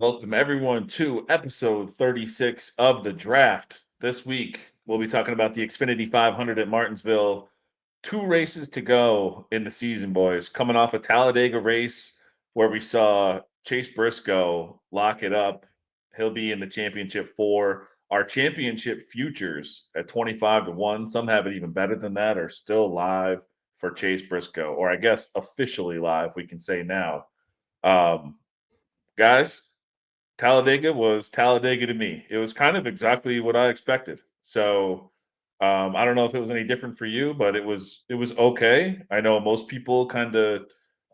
Welcome everyone to episode 36 of the draft. This week we'll be talking about the Xfinity 500 at Martinsville. Two races to go in the season, boys. Coming off a Talladega race where we saw Chase Briscoe lock it up. He'll be in the championship for our championship futures at 25 to 1. Some have it even better than that, are still live for Chase Briscoe, or I guess officially live, we can say now. Um, guys, Talladega was Talladega to me. It was kind of exactly what I expected. So I don't know if it was any different for you, but it was okay. I know most people kind of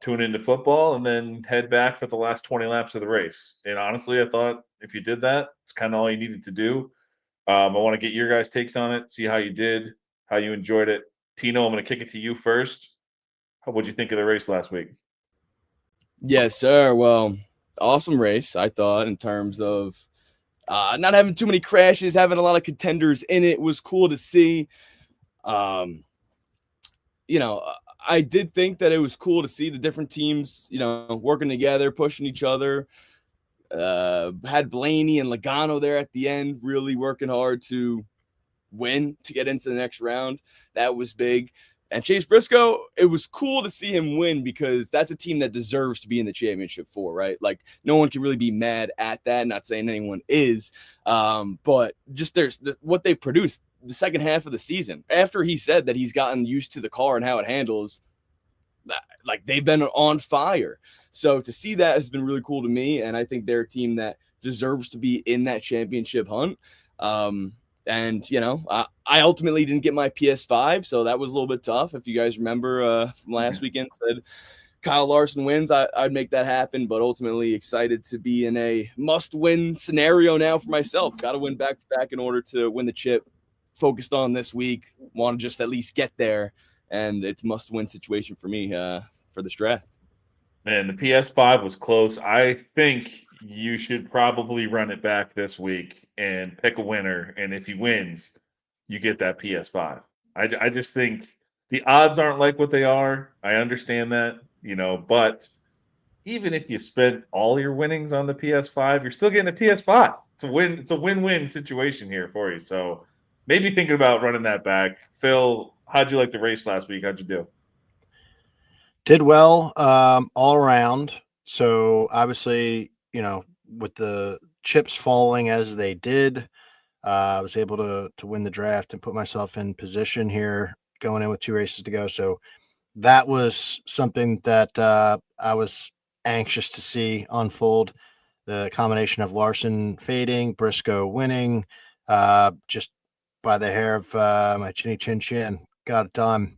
tune into football and then head back for the last 20 laps of the race. And honestly, I thought if you did that, it's kind of all you needed to do. I want to get your guys' takes on it, see how you did, how you enjoyed it. Tino, I'm going to kick it to you first. What'd you think of the race last week? Yes, sir. Well, awesome race, I thought, in terms of not having too many crashes, having a lot of contenders in it was cool to see. Um, you know, I did think that it was cool to see the different teams, working together, pushing each other. Had Blaney and Logano there at the end, really working hard to win to get into the next round. That was big. And Chase Briscoe, it was cool to see him win because that's a team that deserves to be in the championship for, right? Like, no one can really be mad at that. Not saying anyone is, but just what they've produced the second half of the season. After he said that he's gotten used to the car and how it handles, like they've been on fire. So to see that has been really cool to me, and I think they're a team that deserves to be in that championship hunt. And I ultimately didn't get my PS5, so that was a little bit tough. If you guys remember from last weekend, said Kyle Larson wins, I'd make that happen. But ultimately, excited to be in a must-win scenario now for myself. Got to win back-to-back in order to win the chip. Focused on this week, want to just at least get there, and it's must-win situation for me for this draft. Man, the PS5 was close. I think you should probably run it back this week and pick a winner. And if he wins, you get that PS5. I just think the odds aren't like what they are. I understand that, but even if you spent all your winnings on the PS5, you're still getting a PS5. It's a win. It's a win-win situation here for you. So maybe thinking about running that back. Phil, how'd you like the race last week? How'd you do? Did well all around. So obviously, with the chips falling as they did, I was able to win the draft and put myself in position here going in with two races to go. So that was something that I was anxious to see unfold. The combination of Larson fading, Briscoe winning, just by the hair of my chinny chin chin, got it done.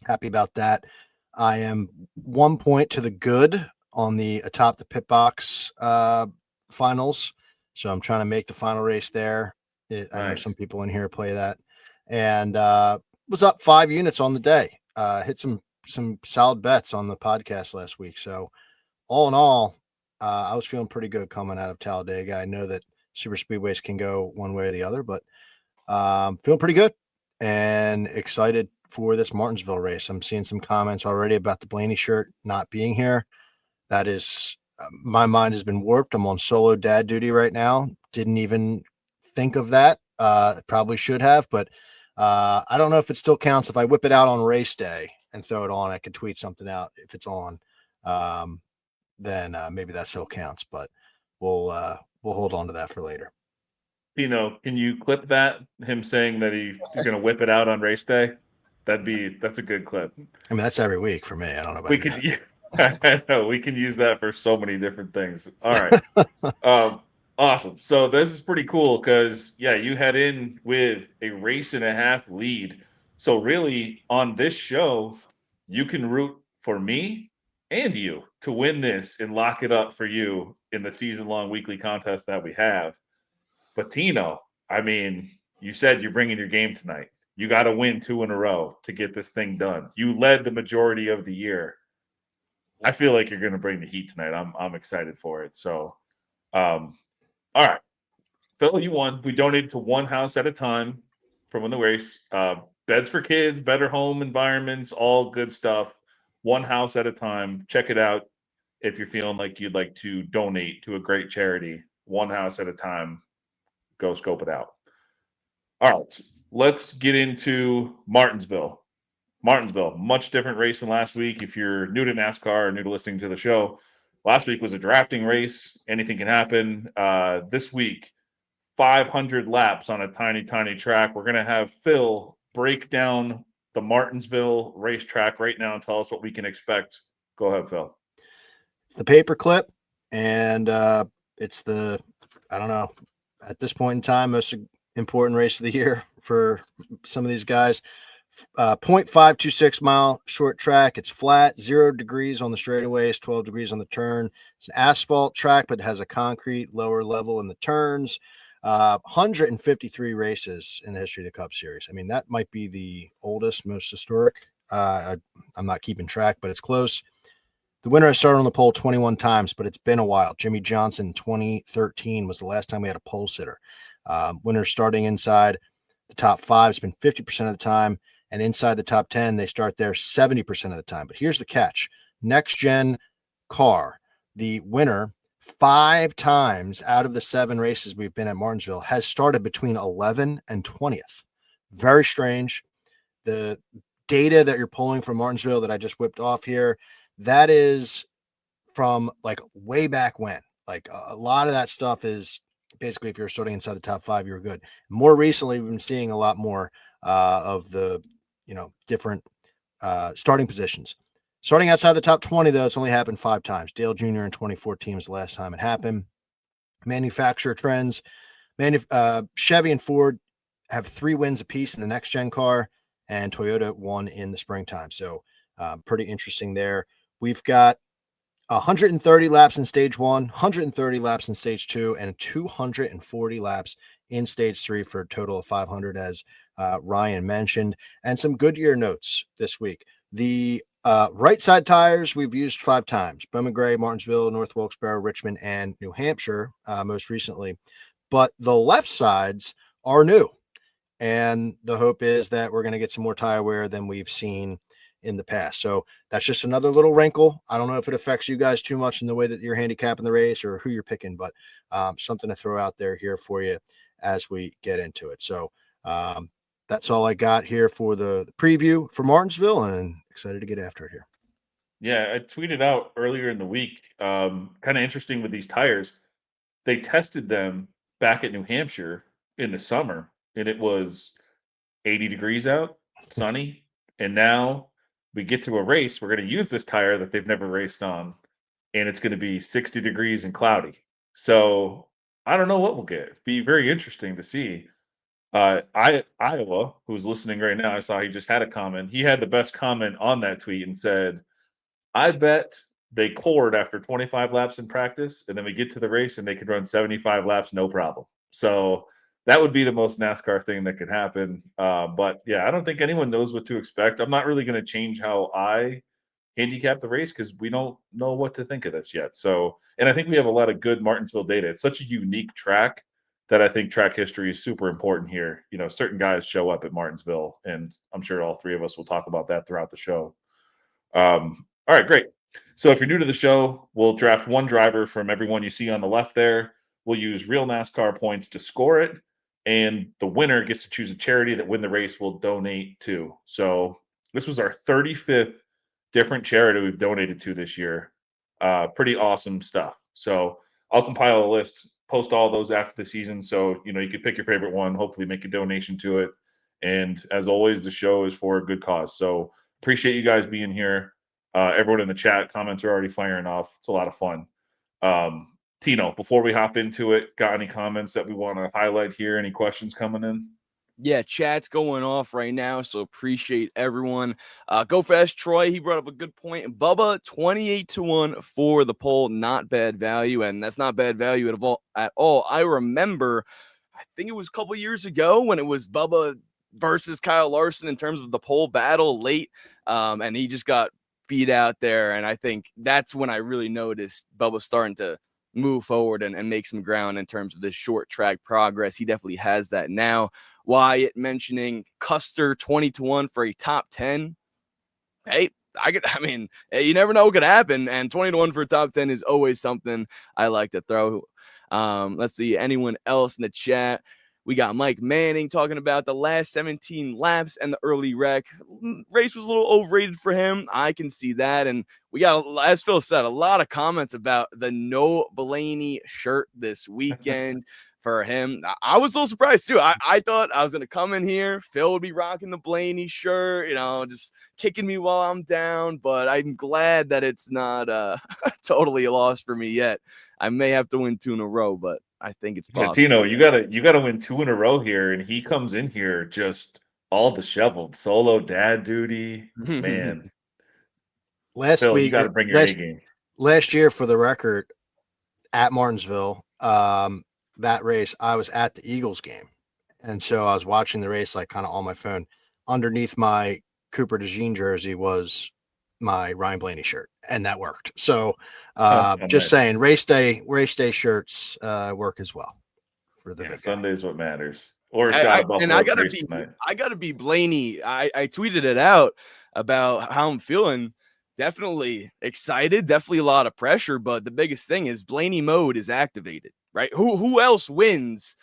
Happy about that. I am 1 point to the good on the atop the pit box finals. So I'm trying to make the final race there. I know some Nice. people in here play that, and was up 5 units on the day. Hit some solid bets on the podcast last week. So all in all, I was feeling pretty good coming out of Talladega. I know that super speedways can go one way or the other, but feeling pretty good and excited for this Martinsville race. I'm seeing some comments already about the Blaney shirt not being here. That is, my mind has been warped. I'm on solo dad duty right now. Didn't even think of that. Probably should have, but I don't know if it still counts. If I whip it out on race day and throw it on, I could tweet something out if it's on. Then maybe that still counts, but we'll hold on to that for later. Can you clip that? Him saying that he's going to whip it out on race day. That's a good clip. I mean, that's every week for me. I don't know We about you. could, I know we can use that for so many different things. All right, awesome. So this is pretty cool because yeah, you head in with a race and a half lead. So really, on this show, you can root for me and you to win this and lock it up for you in the season-long weekly contest that we have. But Tino, I mean, you said you're bringing your game tonight. You got to win two in a row to get this thing done. You led the majority of the year. I feel like you're going to bring the heat tonight. I'm excited for it. So, all right, Phil, you won. We donated to one house at a time from the race. Beds for kids, better home environments, all good stuff. One house at a time. Check it out. if you're feeling like you'd like to donate to a great charity, one house at a time, go scope it out. All right, let's get into Martinsville. Martinsville, much different race than last week. If you're new to NASCAR or new to listening to the show, last week was a drafting race. Anything can happen. This week, 500 laps on a tiny, tiny track. We're going to have Phil break down the Martinsville racetrack right now and tell us what we can expect. Go ahead, Phil. It's the paperclip, and it's the, I don't know, at this point in time, most important race of the year for some of these guys. 0.526 mile short track. It's flat, 0 degrees on the straightaways, 12 degrees on the turn. It's an asphalt track, but it has a concrete lower level in the turns. 153 races in the history of the Cup Series. I mean, that might be the oldest, most historic. I'm not keeping track, but it's close. The winner has started on the pole 21 times, but it's been a while. Jimmy Johnson in 2013 was the last time we had a pole sitter. Winners starting inside the top 5 has been 50% of the time, and inside the top 10, they start there 70% of the time. But here's the catch. Next gen car, the winner 5 times out of the 7 races we've been at Martinsville has started between 11 and 20th. Very strange. The data that you're pulling from Martinsville that I just whipped off here, that is from like way back when. Like a lot of that stuff is basically if you're starting inside the top 5, you're good. More recently, we've been seeing a lot more of the, different starting positions. Starting outside the top 20, though, it's only happened 5 times. Dale Jr. in 2014 was the last time it happened. Manufacturer trends. Chevy and Ford have 3 wins apiece in the next-gen car, and Toyota won in the springtime. So pretty interesting there. We've got 130 laps in stage 1, 130 laps in stage 2, and 240 laps in stage 3 for a total of 500, as Ryan mentioned. And some Goodyear notes this week. The right side tires we've used 5 times: Bowman Gray, Martinsville, North Wilkes-Barre, Richmond, and New Hampshire most recently. But the left sides are new. And the hope is that we're going to get some more tire wear than we've seen in the past. So that's just another little wrinkle. I don't know if it affects you guys too much in the way that you're handicapping the race or who you're picking, but something to throw out there here for you as we get into it. So that's all I got here for the preview for Martinsville, and excited to get after it here. Yeah, I tweeted out earlier in the week, kind of interesting with these tires. They tested them back at New Hampshire in the summer, and it was 80 degrees out, sunny. And now we get to a race. We're going to use this tire that they've never raced on, and it's going to be 60 degrees and cloudy. So I don't know what we'll get. It'd be very interesting to see. Iowa, who's listening right now, I saw he just had a comment. He had the best comment on that tweet and said, I bet they cord after 25 laps in practice, and then we get to the race and they could run 75 laps, no problem. So that would be the most NASCAR thing that could happen. But yeah, I don't think anyone knows what to expect. I'm not really going to change how I handicap the race because we don't know what to think of this yet. So, and I think we have a lot of good Martinsville data. It's such a unique track that I think track history is super important here. Certain guys show up at Martinsville, and I'm sure all 3 of us will talk about that throughout the show. All right, great. So if you're new to the show, we'll draft 1 driver from everyone you see on the left there. We'll use real NASCAR points to score it, and the winner gets to choose a charity that win the race will donate to. So this was our 35th different charity we've donated to this year. Pretty awesome stuff. So I'll compile a list, post all those after the season. So, you can pick your favorite one, hopefully make a donation to it. And as always, the show is for a good cause. So appreciate you guys being here. Everyone in the chat, comments are already firing off. It's a lot of fun. Tino, before we hop into it, got any comments that we want to highlight here? Any questions coming in? Yeah, chat's going off right now, so appreciate everyone. Go Fast Troy, he brought up a good point. And Bubba, 28-1 for the poll, not bad value, and that's not bad value at all. I remember, I think it was a couple years ago when it was Bubba versus Kyle Larson in terms of the poll battle late, and he just got beat out there, and I think that's when I really noticed Bubba starting to move forward and make some ground in terms of this short track progress. He definitely has that now. Wyatt mentioning Custer 20-1 for a top 10. Hey, I mean, you never know what could happen. And 20-1 for a top 10 is always something I like to throw. Let's see, anyone else in the chat? We got Mike Manning talking about the last 17 laps and the early wreck. Race was a little overrated for him. I can see that. And we got, as Phil said, a lot of comments about the no Blaney shirt this weekend for him. I was a little surprised too. I thought I was going to come in here. Phil would be rocking the Blaney shirt, just kicking me while I'm down. But I'm glad that it's not totally a loss for me yet. I may have to win 2 in a row, but I think it's possible. Tino, you gotta win 2 in a row here, and he comes in here just all disheveled, solo dad duty, man. Phil, you got to bring your A game. Last year, for the record, at Martinsville, that race, I was at the Eagles game, and so I was watching the race like kind of on my phone. Underneath my Cooper DeJean jersey was my Ryan Blaney shirt, and that worked. So just saying, race day shirts work as well for the big Sunday's what matters. Or a shot of Buffalo. And I gotta be Blaney. I tweeted it out about how I'm feeling. Definitely excited, definitely a lot of pressure, but the biggest thing is Blaney mode is activated, right? Who else wins?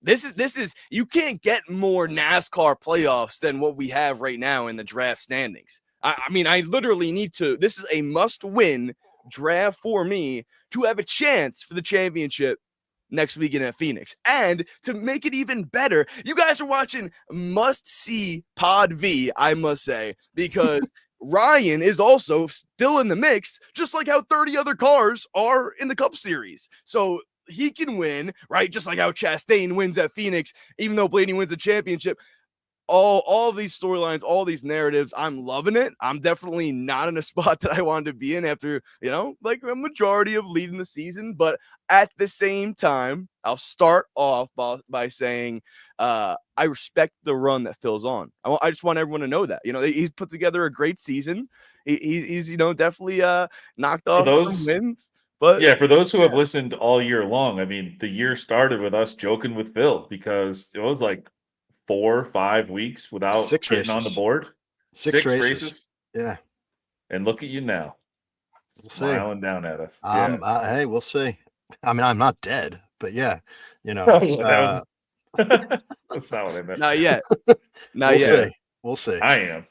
This is you can't get more NASCAR playoffs than what we have right now in the draft standings. I mean, I literally need to. This is a must-win draft for me to have a chance for the championship next weekend at Phoenix. And to make it even better, you guys are watching must-see Pod V, I must say, because Ryan is also still in the mix, just like how 30 other cars are in the Cup Series. So he can win, right? Just like how Chastain wins at Phoenix, even though Blaney wins the championship. All of these storylines, all these narratives, I'm loving it. I'm definitely not in a spot that I wanted to be in after, like a majority of leading the season. But at the same time, I'll start off by saying I respect the run that Phil's on. I just want everyone to know that. He's put together a great season. He's definitely knocked off some wins. But yeah, for those who have listened all year long, I mean, the year started with us joking with Phil because it was like 4 or 5 weeks without getting on the board. 6 races. Yeah. And look at you now. We'll smiling down at us. Hey, we'll see. I mean, I'm not dead, but yeah, that's not what I meant. Not yet. Not yet. We'll see. I am.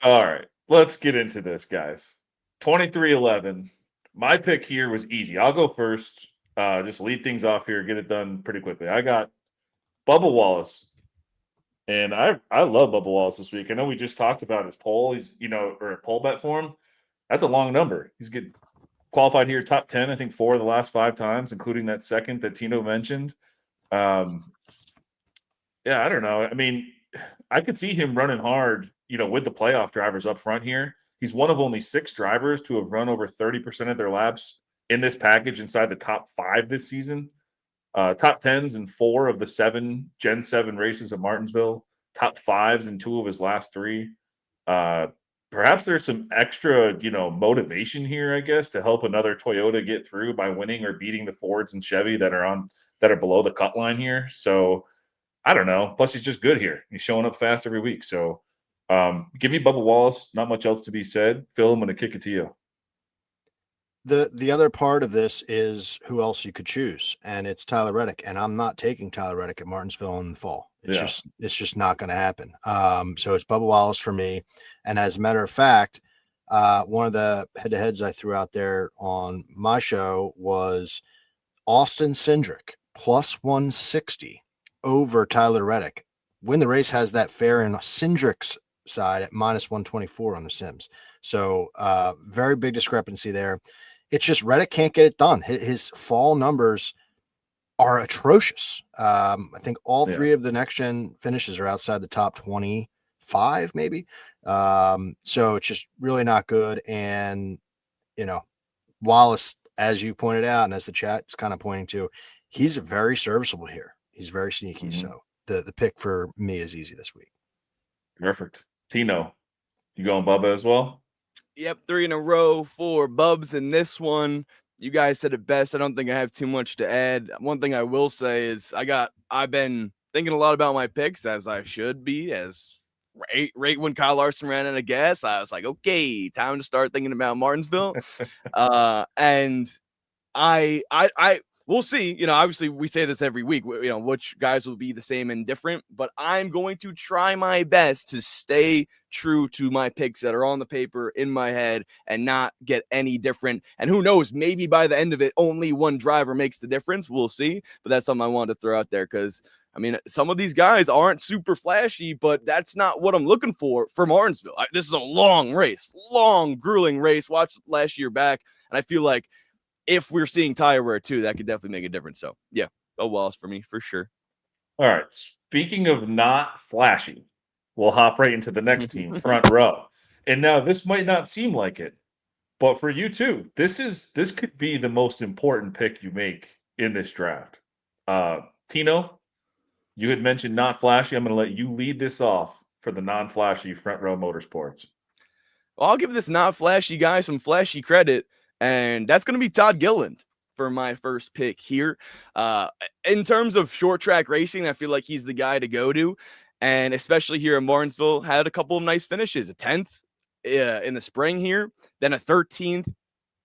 All right. Let's get into this, guys. 23-11. My pick here was easy. I'll go first. Just lead things off here, get it done pretty quickly. I got Bubba Wallace. And I love Bubba Wallace this week. I know we just talked about his poll. He's, or a poll bet for him. That's a long number. He's good. Qualified here, top 10, I think 4 of the last 5 times, including that second that Tino mentioned. Yeah, I don't know. I mean, I could see him running hard, with the playoff drivers up front here. He's one of only 6 drivers to have run over 30% of their laps in this package inside the top 5 this season. Top 10s in 4 of the 7 Gen 7 races at Martinsville. Top 5s in 2 of his last 3. Perhaps there's some extra, motivation here, I guess, to help another Toyota get through by winning or beating the Fords and Chevy that are below the cut line here. So I don't know. Plus, he's just good here. He's showing up fast every week. So give me Bubba Wallace. Not much else to be said. Phil, I'm going to kick it to you. The other part of this is who else you could choose, and it's Tyler Reddick. And I'm not taking Tyler Reddick at Martinsville in the fall. It's just not going to happen. So it's Bubba Wallace for me. And as a matter of fact, one of the head-to-heads I threw out there on my show was Austin Cindric plus 160 over Tyler Reddick. Win the Race has that fair in Cindric's side at minus 124 on the Sims. So very big discrepancy there. It's just Reddick can't get it done. His fall numbers are atrocious. I think all 3 of the next gen finishes are outside the top 25, maybe. So it's just really not good. And, Wallace, as you pointed out, and as the chat is kind of pointing to, he's very serviceable here. He's very sneaky. Mm-hmm. So the pick for me is easy this week. Perfect. Tino, you going Bubba as well? Yep, 3 in a row for Bubs in this one. You guys said it best. I don't think I have too much to add. One thing I will say is I've been thinking a lot about my picks, as I should be, as right when Kyle Larson ran out of gas, I was like, okay, time to start thinking about Martinsville. And we'll see. Obviously we say this every week, which guys will be the same and different, but I'm going to try my best to stay true to my picks that are on the paper in my head and not get any different. And who knows, maybe by the end of it, only one driver makes the difference. We'll see. But that's something I wanted to throw out there because some of these guys aren't super flashy, but that's not what I'm looking for Martinsville. This is a long race, long, grueling race. Watched last year back, and I feel like if we're seeing tire wear too, that could definitely make a difference. So, yeah, a Wallace for me, for sure. All right. Speaking of not flashy, we'll hop right into the next team, front row. And now this might not seem like it, but for you too, this could be the most important pick you make in this draft. Tino, you had mentioned not flashy. I'm going to let you lead this off for the non-flashy front row motorsports. Well, I'll give this not flashy guy some flashy credit, and that's going to be Todd Gilliland for my first pick here. In terms of short track racing, I feel like he's the guy to go to, and especially here in Martinsville, had a couple of nice finishes, a 10th in the spring here, then a 13th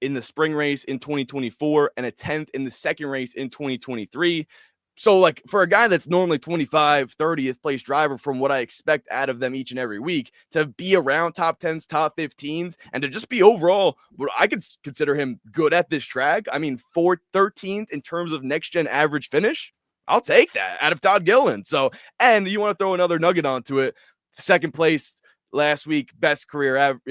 in the spring race in 2024, and a 10th in the second race in 2023. So, like, for a guy that's normally 25, 30th place driver from what I expect out of them each and every week, to be around top 10s, top 15s, and to just be overall, I could consider him good at this track. 13th in terms of next-gen average finish. I'll take that out of Todd Gilliland. So, and you want to throw another nugget onto it. Second place last week, best career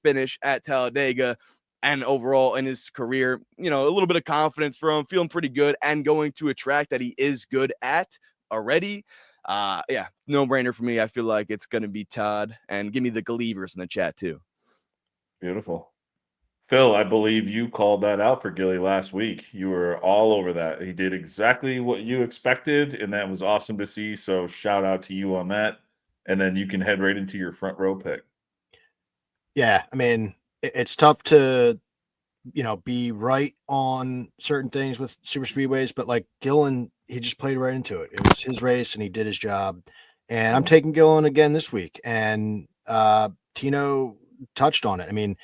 finish at Talladega. And overall in his career, a little bit of confidence from him, feeling pretty good and going to a track that he is good at already. No brainer for me. I feel like it's going to be Todd, and give me the Gleavers in the chat too. Beautiful. Phil, I believe you called that out for Gilly last week. You were all over that. He did exactly what you expected, and that was awesome to see. So shout out to you on that. And then you can head right into your front row pick. Yeah, it's tough to, be right on certain things with super speedways, but like Gillen, he just played right into it. It was his race and he did his job. And I'm taking Gillen again this week. And Tino touched on it.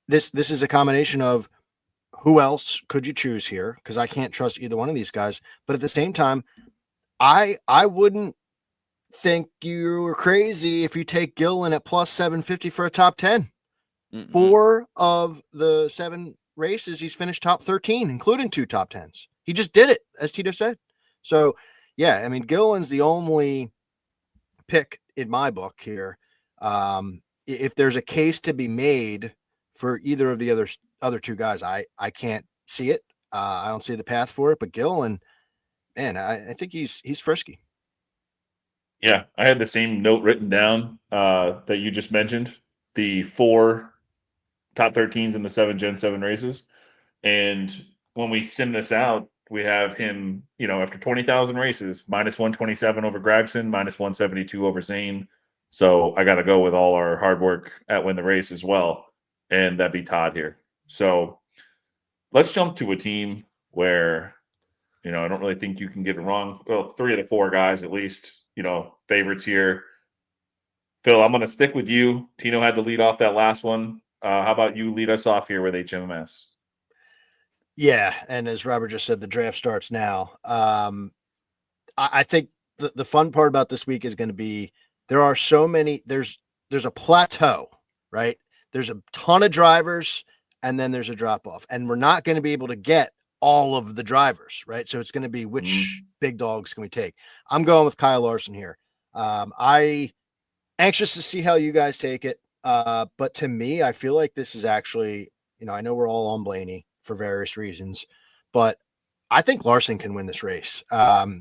This is a combination of who else could you choose here? Because I can't trust either one of these guys. But at the same time, I wouldn't think you were crazy if you take Gillen at plus 750 for a top 10. 4 of the 7 races, he's finished top 13, including 2 top 10s. He just did it, as Tito said. So, yeah, Gillen's the only pick in my book here. If there's a case to be made for either of the other 2 guys, I can't see it. I don't see the path for it. But Gillen, man, I think he's frisky. Yeah, I had the same note written down that you just mentioned. The 4 top 13s in the 7 Gen 7 races. And when we sim this out, we have him, after 20,000 races, minus 127 over Gragson, minus 172 over Zane. So I got to go with all our hard work at Win the Race as well. And that'd be Todd here. So let's jump to a team where, I don't really think you can get it wrong. Well, 3 of the 4 guys, at least, favorites here. Phil, I'm going to stick with you. Tino had to lead off that last one. How about you lead us off here with HMS? Yeah, and as Robert just said, the draft starts now. I think the fun part about this week is going to be there are so many. There's a plateau, right? There's a ton of drivers, and then there's a drop off, and we're not going to be able to get all of the drivers, right? So it's going to be which big dogs can we take? I'm going with Kyle Larson here. I anxious to see how you guys take it. But to me, I feel like this is actually, I know we're all on Blaney for various reasons, but I think Larson can win this race.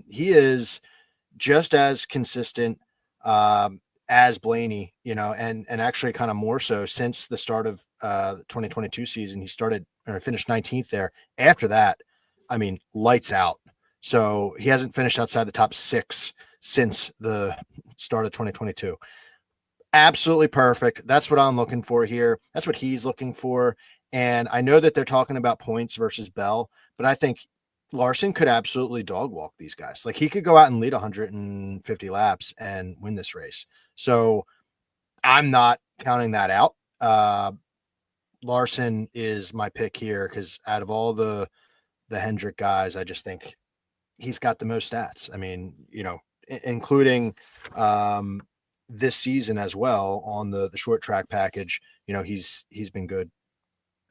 He is just as consistent as Blaney, and actually kind of more so since the start of the 2022 season. He finished 19th there. After that, lights out. So he hasn't finished outside the top 6 since the start of 2022. Absolutely perfect. That's what I'm looking for here. That's what he's looking for. And I know that they're talking about points versus Bell, but I think Larson could absolutely dog walk these guys. Like he could go out and lead 150 laps and win this race. So I'm not counting that out. Larson is my pick here because out of all the Hendrick guys, I just think he's got the most stats. I mean, including this season as well on the short track package. He's been good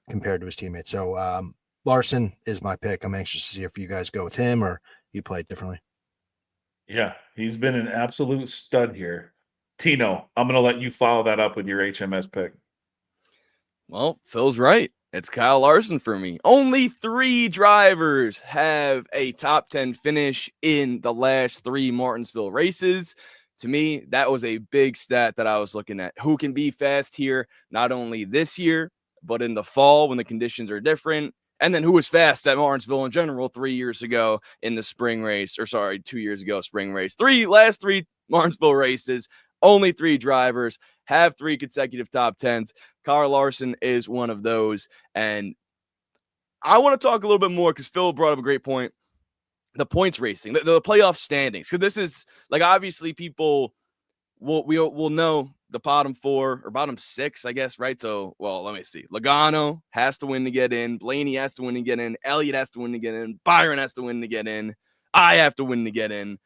compared to his teammates. So Larson is my pick. I'm anxious to see if you guys go with him or you play it differently. Yeah, he's been an absolute stud here. Tino, I'm going to let you follow that up with your HMS pick. Well, Phil's right. It's Kyle Larson for me. Only 3 drivers have a top 10 finish in the last 3 Martinsville races. To me, that was a big stat that I was looking at. Who can be fast here, not only this year, but in the fall when the conditions are different. And then who was fast at Martinsville in general 3 years ago in the spring race, 2 years ago, spring race. Last 3 Martinsville races, only 3 drivers have 3 consecutive top 10s. Kyle Larson is one of those. And I want to talk a little bit more because Phil brought up a great point. The points racing, the playoff standings. Because this is like obviously people will know the bottom 4 or bottom 6, I guess, right? So, well, let me see. Logano has to win to get in. Blaney has to win to get in. Elliott has to win to get in. Byron has to win to get in. I have to win to get in.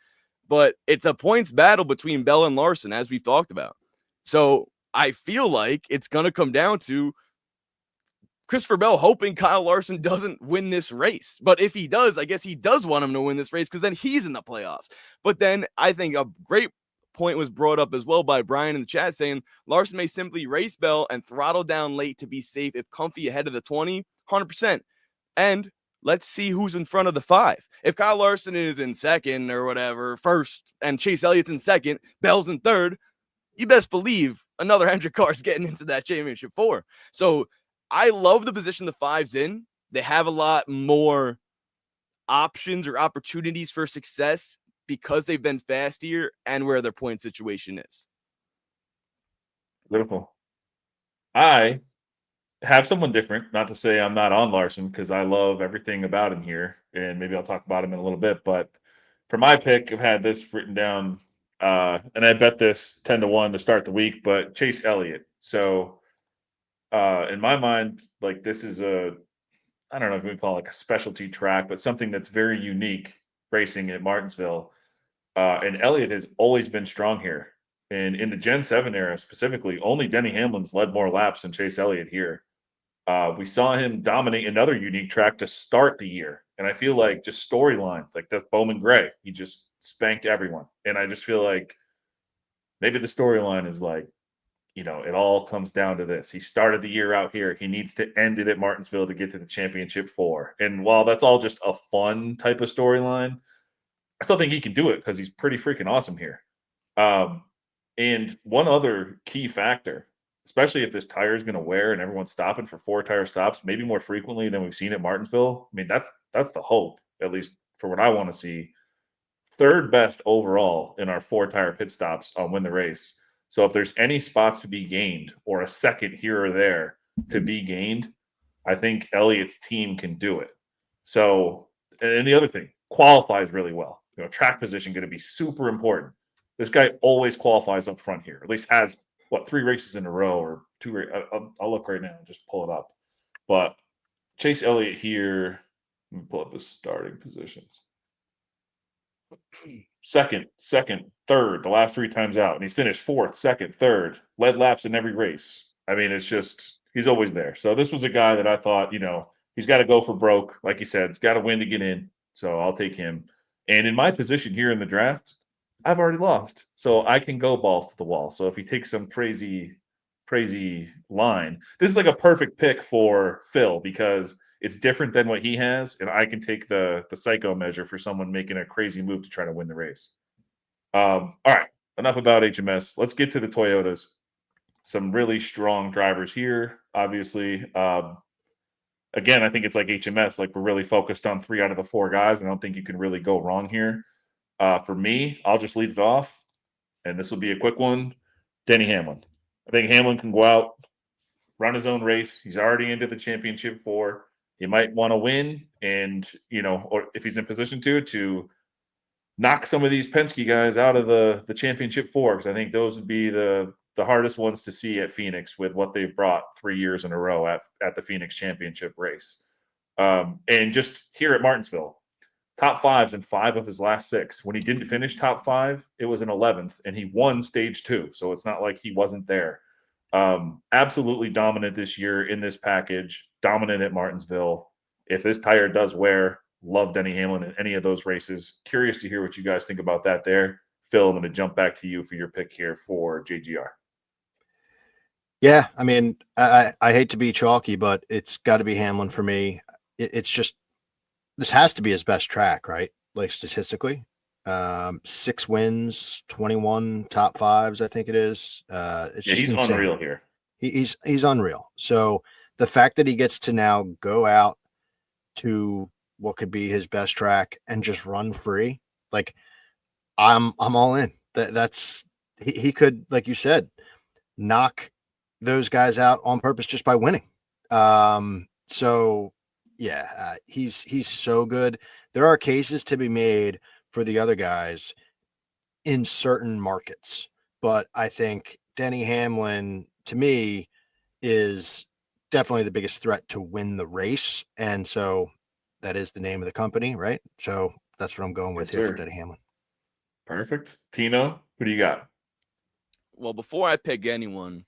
But it's a points battle between Bell and Larson, as we've talked about. So I feel like it's going to come down to Christopher Bell hoping Kyle Larson doesn't win this race. But if he does, I guess he does want him to win this race because then he's in the playoffs. But then I think a great point was brought up as well by Brian in the chat saying Larson may simply race Bell and throttle down late to be safe if comfy ahead of the 20, 100%. And let's see who's in front of the 5. If Kyle Larson is in second or whatever, first, and Chase Elliott's in second, Bell's in third, you best believe another Hendrick car is getting into that championship 4. So I love the position the 5's in. They have a lot more options or opportunities for success because they've been fast here and where their point situation is. Beautiful. I have someone different, not to say I'm not on Larson because I love everything about him here, and maybe I'll talk about him in a little bit. But for my pick, I've had this written down, and I bet this 10-1 to start the week, but Chase Elliott. So in my mind, like this is I don't know if we call it like a specialty track, but something that's very unique racing at Martinsville. And Elliott has always been strong here. And in the Gen 7 era specifically, only Denny Hamlin's led more laps than Chase Elliott here. We saw him dominate another unique track to start the year. And I feel like just storyline, like that's Bowman Gray. He just spanked everyone. And I just feel like maybe the storyline is like, it all comes down to this. He started the year out here. He needs to end it at Martinsville to get to the championship 4. And while that's all just a fun type of storyline, I still think he can do it because he's pretty freaking awesome here. And one other key factor, especially if this tire is going to wear and everyone's stopping for 4 tire stops, maybe more frequently than we've seen at Martinsville. I mean, that's the hope, at least for what I want to see. 3rd best overall in our 4 tire pit stops on Win the Race. So if there's any spots to be gained or a second here or there to be gained, I think Elliott's team can do it. So, and the other thing, qualifies really well. Track position going to be super important. This guy always qualifies up front here. At least has 3 races in a row or 2. I'll look right now and just pull it up. But Chase Elliott here. Let me pull up his starting positions. Second, third, the last 3 times out, and he's finished 4th, 2nd, 3rd, led laps in every race. I mean, it's just he's always there. So this was a guy that I thought, he's got to go for broke, like you said, he's got to win to get in. So I'll take him. And in my position here in the draft, I've already lost, so I can go balls to the wall. So if he takes some crazy line, this is like a perfect pick for Phil because it's different than what he has, and I can take the psycho measure for someone making a crazy move to try to win the race. All right, enough about HMS. Let's get to the Toyotas. Some really strong drivers here, obviously. Again, I think it's like HMS. Like we're really focused on 3 out of the 4 guys. I don't think you can really go wrong here. For me, I'll just lead it off, and this will be a quick one. Denny Hamlin. I think Hamlin can go out, run his own race. He's already into the championship 4. he might want to win, and or if he's in position to knock some of these Penske guys out of the championship four, because I think those would be the hardest ones to see at Phoenix with what they've brought 3 years in a row at the Phoenix championship race. And just here at Martinsville, top fives in 5 of his last 6. When he didn't finish top 5, it was an 11th, and he won stage 2. So it's not like he wasn't there. Absolutely dominant this year in this package, dominant at Martinsville. If this tire does wear, love Denny Hamlin in any of those races. Curious to hear what you guys think about that there. Phil, I'm going to jump back to you for your pick here for JGR. Yeah, I mean, I hate to be chalky, but it's got to be Hamlin for me. It's just, this has to be his best track, right? Like statistically, 6 wins, 21 top 5s, I think it is. It's just he's insane. Unreal here. He's unreal. So the fact that he gets to now go out to what could be his best track and just run free, like I'm all in. That's he could, like you said, knock those guys out on purpose just by winning. So yeah, he's so good. There are cases to be made for the other guys in certain markets, but I think Denny Hamlin, to me, is definitely the biggest threat to win the race. And so that is the name of the company, right? So that's what I'm going with here for Denny Hamlin. Perfect. Tino, who do you got? Well, before I pick anyone,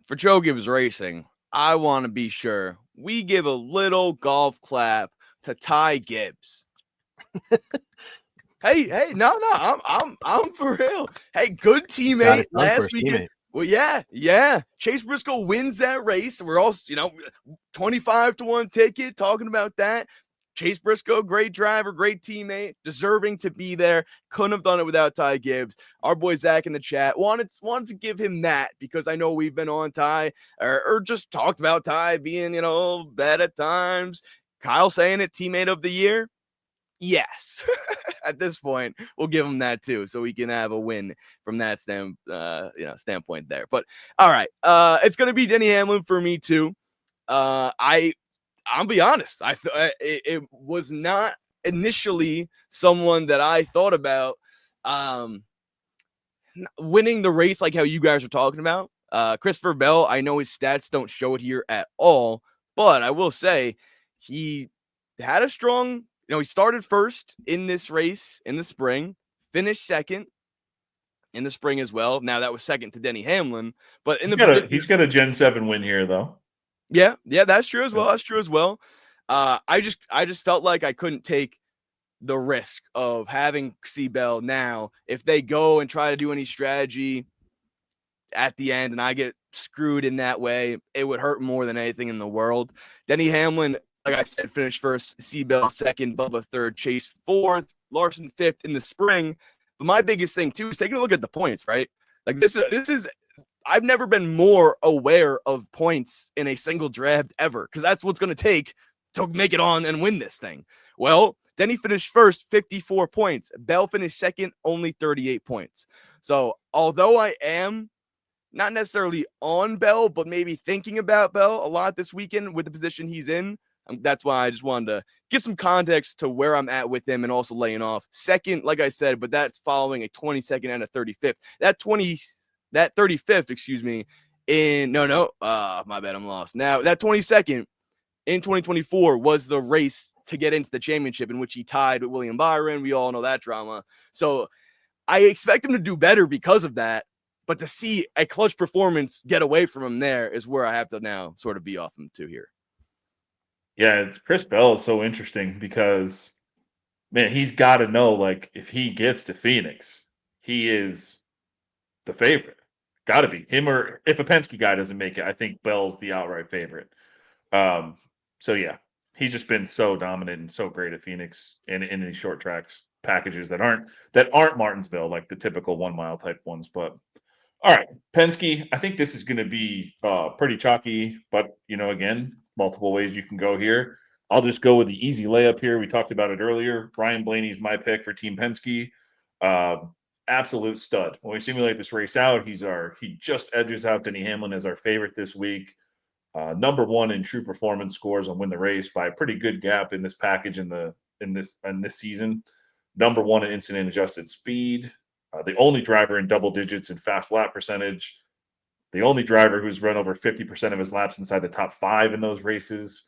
for Joe Gibbs Racing, I want to be sure we give a little golf clap to Ty Gibbs. Hey, no, I'm for real. Hey, good teammate last weekend. Well, yeah. Chase Briscoe wins that race. We're all, 25-1 ticket talking about that. Chase Briscoe, great driver, great teammate, deserving to be there. Couldn't have done it without Ty Gibbs. Our boy Zach in the chat wanted to give him that because I know we've been on Ty or just talked about Ty being, bad at times. Kyle saying it, teammate of the year. Yes. At this point, we'll give him that too, so we can have a win from that standpoint there. But all right, it's gonna be Denny Hamlin for me too. I'll be honest. It was not initially someone that I thought about winning the race like how you guys are talking about. Christopher Bell, I know his stats don't show it here at all, but I will say he had a strong, he started first in this race in the spring, finished second in the spring as well. Now that was second to Denny Hamlin, but he's got a Gen 7 win here though. Yeah, that's true as well. I just felt like I couldn't take the risk of having C Bell now if they go and try to do any strategy at the end and I get screwed in that way, it would hurt more than anything in the world. Denny Hamlin, like I said, finished first, C Bell second, Bubba third, Chase fourth, Larson fifth in the spring. But my biggest thing too is taking a look at the points, right? Like this is I've never been more aware of points in a single draft ever because that's what's going to take to make it on and win this thing. Well, Denny finished first, 54 points. Bell finished second, only 38 points. So although I am not necessarily on Bell, but maybe thinking about Bell a lot this weekend with the position he's in, that's why I just wanted to give some context to where I'm at with him and also laying off. Second, like I said, but that's following a 22nd and a 35th. That 35th, excuse me, my bad, I'm lost. Now, that 22nd in 2024 was the race to get into the championship in which he tied with William Byron. We all know that drama. So I expect him to do better because of that, but to see a clutch performance get away from him there is where I have to now sort of be off him to here. Yeah, it's Chris Bell is so interesting because, man, he's got to know, like, if he gets to Phoenix, he is the favorite. Got to be him, or if a Penske guy doesn't make it, I think Bell's the outright favorite. So yeah, he's just been so dominant and so great at Phoenix and in these short tracks packages that aren't Martinsville, like the typical 1 mile type ones. But all right, Penske, I think this is going to be pretty chalky, but again, multiple ways you can go here. I'll just go with the easy layup here. We talked about it earlier. Ryan Blaney's my pick for Team Penske. Absolute stud. When we simulate this race out, he just edges out Denny Hamlin as our favorite this week. number one in true performance scores and win the race by a pretty good gap in this package in this season. Number one in incident adjusted speed. The only driver in double digits in fast lap percentage. The only driver who's run over 50% of his laps inside the top 5 in those races.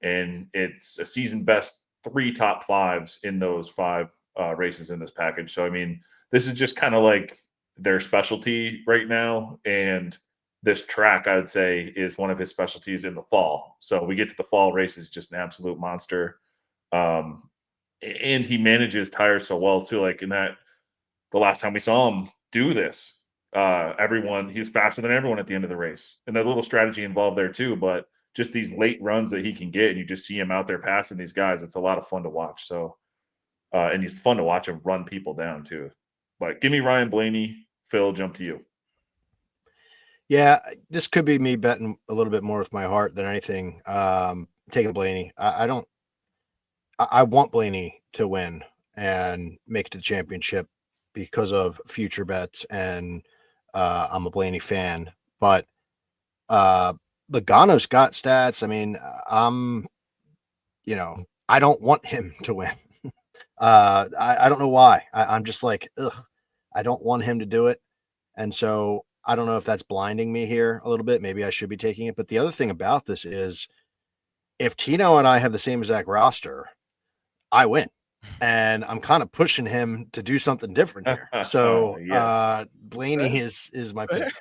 And it's a season best 3 top 5s in those 5 races in this package. So, I mean, this is just kind of like their specialty right now. And this track, I would say, is one of his specialties in the fall. So we get to the fall races, just an absolute monster. And he manages tires so well too. Like in that, the last time we saw him do this, he's faster than everyone at the end of the race, and that little strategy involved there too. But just these late runs that he can get, and you just see him out there passing these guys. It's a lot of fun to watch. So, and it's fun to watch him run people down too. But give me Ryan Blaney. Phil, jump to you. Yeah, this could be me betting a little bit more with my heart than anything. Taking Blaney. I want Blaney to win and make it to the championship because of future bets, and I'm a Blaney fan. But Logano's got stats. I mean, I don't want him to win. I don't know why. I'm just like, ugh, I don't want him to do it. And so I don't know if that's blinding me here a little bit. Maybe I should be taking it. But the other thing about this is if Tino and I have the same exact roster, I win. And I'm kind of pushing him to do something different here. So Yes. Blaney is my pick.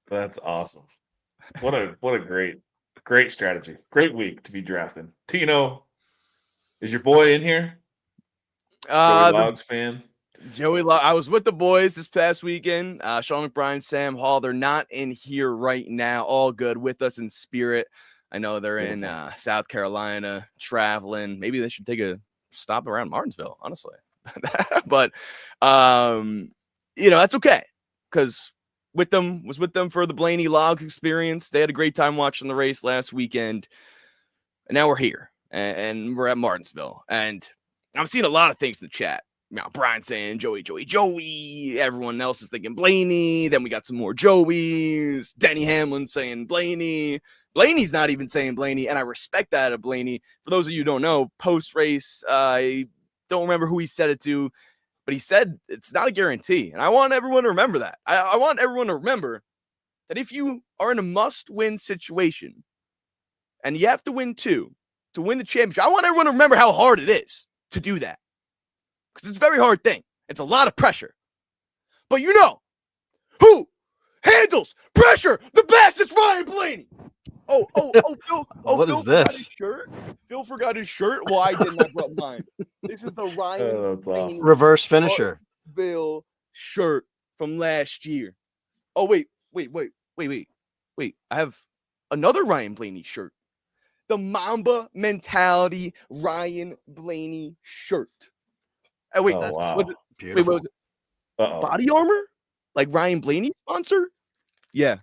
That's awesome. What a great strategy. Great week to be drafting. Tino, is your boy in here? Joey Logs fan. I was with the boys this past weekend. Sean McBride, Sam Hall. They're not in here right now. All good with us in spirit. I know they're in South Carolina traveling. Maybe they should take a stop around Martinsville, honestly. But that's okay, because was with them for the Blaney Log experience. They had a great time watching the race last weekend, and now we're here and we're at Martinsville. And I'm seeing a lot of things in the chat. Brian saying Joey. Everyone else is thinking Blaney. Then we got some more Joeys. Denny Hamlin saying Blaney. Blaney's not even saying Blaney, and I respect that of Blaney. For those of you who don't know, post-race, I don't remember who he said it to, but he said it's not a guarantee. And I want everyone to remember that. I want everyone to remember that if you are in a must-win situation, and you have to win 2 to win the championship, I want everyone to remember how hard it is to do that. Because it's a very hard thing. It's a lot of pressure. But you know who handles pressure the best? It's Ryan Blaney. Phil. What Phil is this? Phil forgot his shirt. Well, I didn't. I brought mine. This is the Ryan Blaney awesome. Reverse finisher. Bill shirt from last year. Oh, wait. I have another Ryan Blaney shirt. The Mamba Mentality Ryan Blaney shirt. Oh, wait, wow. Was it, Beautiful. wait, what was it? Body armor? Like Ryan Blaney sponsor? Yeah.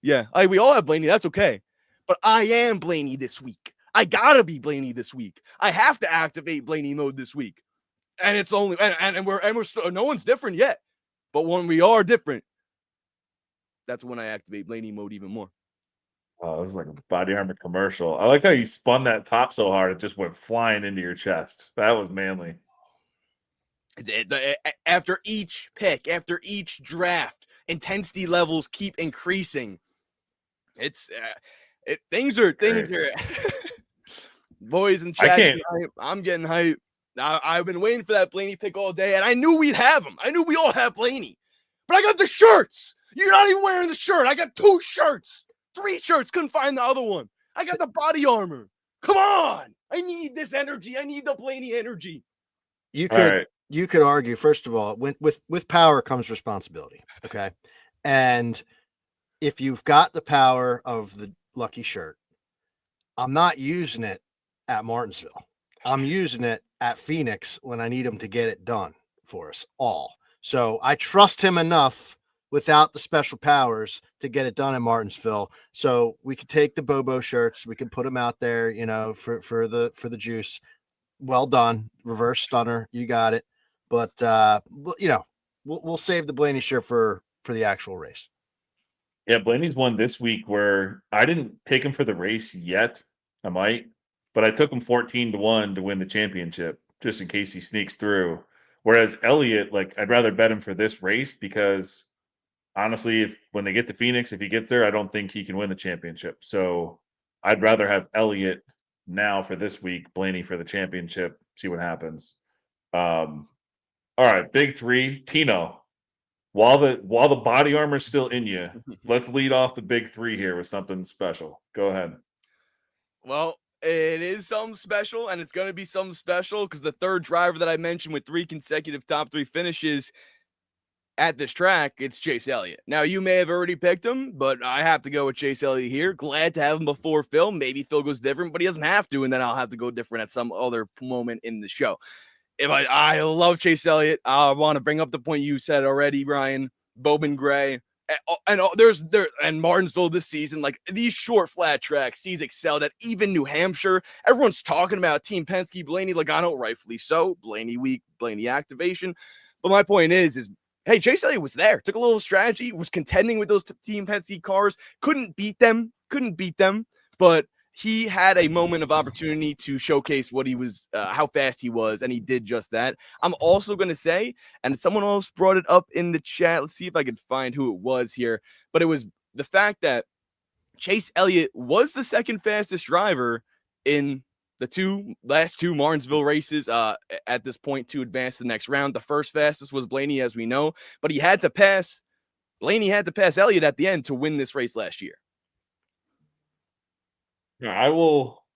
We all have Blaney. That's okay. But I am Blaney this week. I gotta be Blaney this week. I have to activate Blaney mode this week. And it's only and we're still, no one's different yet. But when we are different, that's when I activate Blaney mode even more. Oh, this is like a body armor commercial. I like how you spun that top so hard it just went flying into your chest. That was manly. After each pick, after each draft, intensity levels keep increasing. It's things are boys in chat. I'm getting hype. I've been waiting for that Blaney pick all day, and I knew we'd have him. I knew we all have Blaney, but I got the shirts. You're not even wearing the shirt. I got 2 shirts, 3 shirts. Couldn't find the other one. I got the body armor. Come on. I need this energy. I need the Blaney energy. You could argue, first of all, with power comes responsibility. Okay. And if you've got the power of the lucky shirt, I'm not using it at Martinsville. I'm using it at Phoenix when I need him to get it done for us all. So I trust him enough without the special powers to get it done in Martinsville. So we could take the Bobo shirts, we could put them out there, for the juice. Well done. Reverse stunner. You got it. But we'll save the Blaney shirt for the actual race. Yeah, Blaney's won this week where I didn't take him for the race yet. I might, but I took him 14-1 to win the championship just in case he sneaks through. Whereas Elliott, like, I'd rather bet him for this race because honestly, if when they get to Phoenix, if he gets there, I don't think he can win the championship. So I'd rather have Elliott now for this week, Blaney for the championship, see what happens. Um, all right, big three. Tino, while the body armor's still in you, let's lead off the big three here with something special. Go ahead. Well, it is something special, and it's going to be something special because the third driver that I mentioned with 3 consecutive top 3 finishes at this track, it's Chase Elliott. Now, you may have already picked him, but I have to go with Chase Elliott here. Glad to have him before Phil. Maybe Phil goes different, but he doesn't have to, and then I'll have to go different at some other moment in the show. I love Chase Elliott. I want to bring up the point you said already, Ryan. Bowman Gray. And Martinsville this season, like these short flat tracks, he's excelled at. Even New Hampshire, everyone's talking about Team Penske, Blaney Logano, rightfully so. Blaney week, Blaney activation. But my point is hey, Chase Elliott was there, took a little strategy, was contending with those Team Penske cars, couldn't beat them, but he had a moment of opportunity to showcase what he was, how fast he was, and he did just that. I'm also going to say, and someone else brought it up in the chat. Let's see if I can find who it was here. But it was the fact that Chase Elliott was the second fastest driver in the last two Martinsville races at this point to advance the next round. The first fastest was Blaney, as we know, but Blaney had to pass Elliott at the end to win this race last year. Yeah,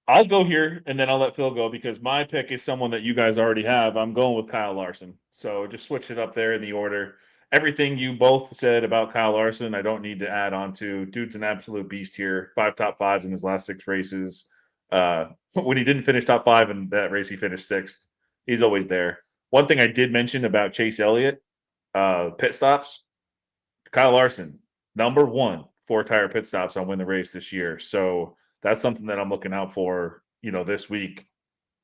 I'll go here and then I'll let Phil go because my pick is someone that you guys already have. I'm going with Kyle Larson. So just switch it up there in the order. Everything you both said about Kyle Larson, I don't need to add on to. Dude's an absolute beast here. 5 top 5s in his last 6 races. When he didn't finish top 5 in that race, he finished 6th. He's always there. One thing I did mention about Chase Elliott, pit stops. Kyle Larson, number 1 4-tire pit stops on Win the Race this year. So that's something that I'm looking out for, this week.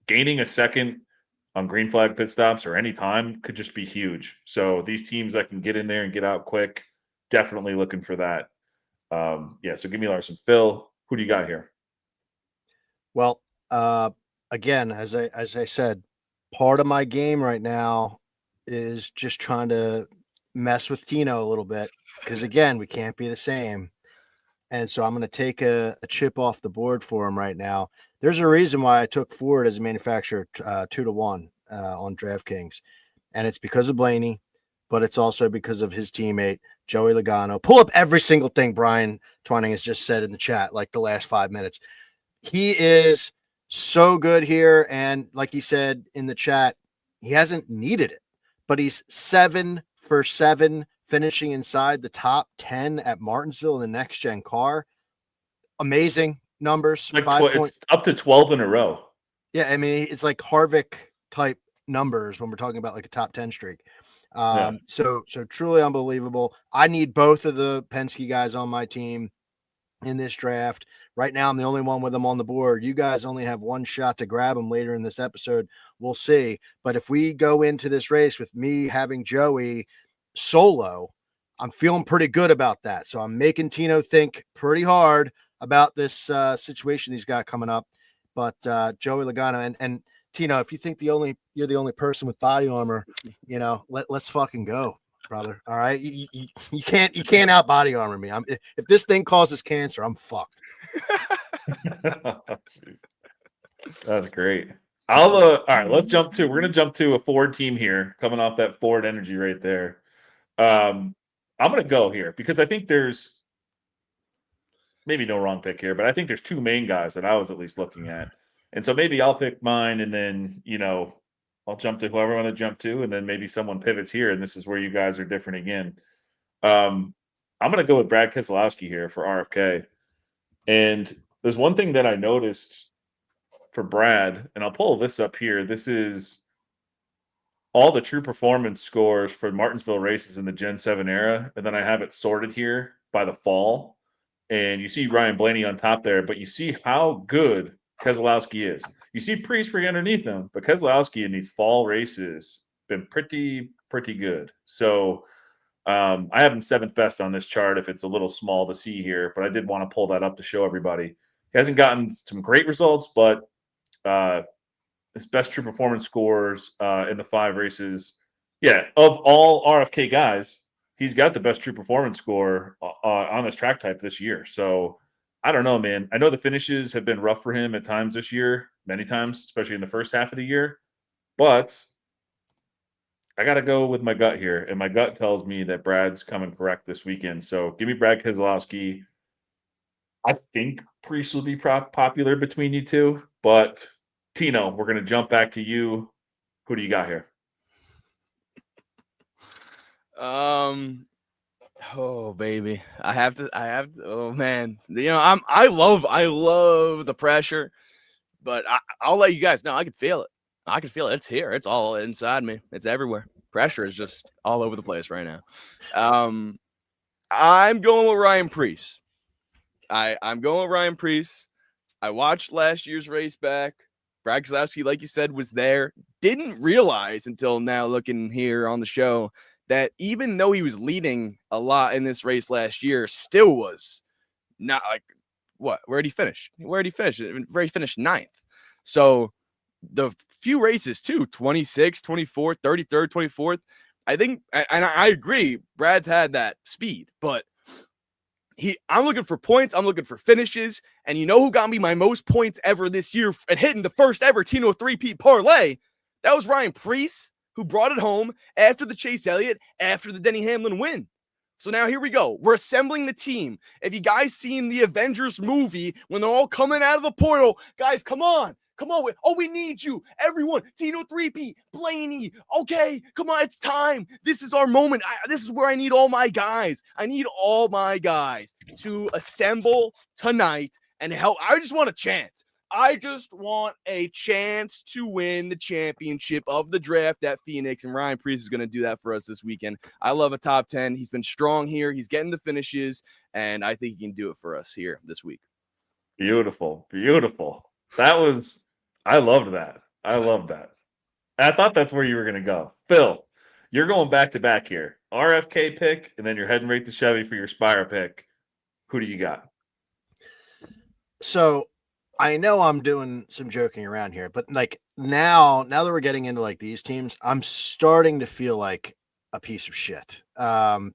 Gaining a second on green flag pit stops or any time could just be huge. So these teams that can get in there and get out quick, definitely looking for that. So give me Larson. Phil, who do you got here? Well, again, as I said, part of my game right now is just trying to mess with Tino a little bit because again, we can't be the same. And so I'm going to take a chip off the board for him right now. There's a reason why I took Ford as a manufacturer 2-1 on DraftKings, and it's because of Blaney, but it's also because of his teammate Joey Logano. Pull up every single thing Brian Twining has just said in the chat, like the last 5 minutes. He is so good here, and like he said in the chat, he hasn't needed it, but he's 7 for 7. Finishing inside the top 10 at Martinsville in the next gen car. Amazing numbers. It's up to 12 in a row. Yeah, I mean, it's like Harvick type numbers when we're talking about like a top 10 streak. So truly unbelievable. I need both of the Penske guys on my team in this draft. Right now, I'm the only one with them on the board. You guys only have one shot to grab them later in this episode. We'll see. But if we go into this race with me having Joey solo, I'm feeling pretty good about that. So I'm making Tino think pretty hard about this situation he's got coming up. But Joey Logano and Tino, if you think you're the only person with body armor, let's fucking go, brother. All right, you can't out body armor me. If this thing causes cancer, I'm fucked. That's great. All right, we're gonna jump to a Ford team here, coming off that Ford energy right there. I'm going to go here because I think there's maybe no wrong pick here, but I think there's 2 main guys that I was at least looking at. And so maybe I'll pick mine and then, I'll jump to whoever I want to jump to. And then maybe someone pivots here. And this is where you guys are different again. I'm going to go with Brad Keselowski here for RFK. And there's one thing that I noticed for Brad, and I'll pull this up here. This is all the true performance scores for Martinsville races in the Gen 7 era. And then I have it sorted here by the fall. And you see Ryan Blaney on top there, but you see how good Keselowski is. You see Priestley underneath him, but Keselowski in these fall races been pretty good. So I have him seventh best on this chart if it's a little small to see here, but I did want to pull that up to show everybody. He hasn't gotten some great results, but his best true performance scores in the 5 races. Yeah, of all RFK guys, he's got the best true performance score on this track type this year. So I don't know, man. I know the finishes have been rough for him at times this year, many times, especially in the first half of the year. But I got to go with my gut here, and my gut tells me that Brad's coming correct this weekend. So give me Brad Keselowski. I think Priest will be popular between you two, but Tino, we're going to jump back to you. Who do you got here? Oh baby, I have to. Oh man, I love the pressure, but I'll let you guys know. I can feel it. It's here. It's all inside me. It's everywhere. Pressure is just all over the place right now. I'm going with Ryan Preece. I'm going with Ryan Preece. I watched last year's race back. Brad Keselowski, like you said, was there. Didn't realize until now, looking here on the show, that even though he was leading a lot in this race last year, still was not like what? Where did he finish? Where he finished ninth. So the few races too, 26, 24, 33rd, 24th. I think, and I agree, Brad's had that speed, but I'm looking for points. I'm looking for finishes. And you know who got me my most points ever this year and hitting the first ever Tino 3-peat parlay? That was Ryan Preece, who brought it home after the Chase Elliott, after the Denny Hamlin win. So now here we go. We're assembling the team. If you guys seen the Avengers movie when they're all coming out of the portal, guys, come on. Come on. We need you. Everyone. Tino 3-peat. Blaney. Okay. Come on. It's time. This is our moment. This is where I need all my guys. I need all my guys to assemble tonight and help. I just want a chance. I just want a chance to win the championship of the draft at Phoenix, and Ryan Preece is going to do that for us this weekend. I love a top 10. He's been strong here. He's getting the finishes, and I think he can do it for us here this week. Beautiful. Beautiful. I loved that. I love that. I thought that's where you were going to go. Phil, you're going back to back here. RFK pick, and then you're heading right to Chevy for your Spire pick. Who do you got? So I know I'm doing some joking around here, but like now that we're getting into like these teams, I'm starting to feel like a piece of shit.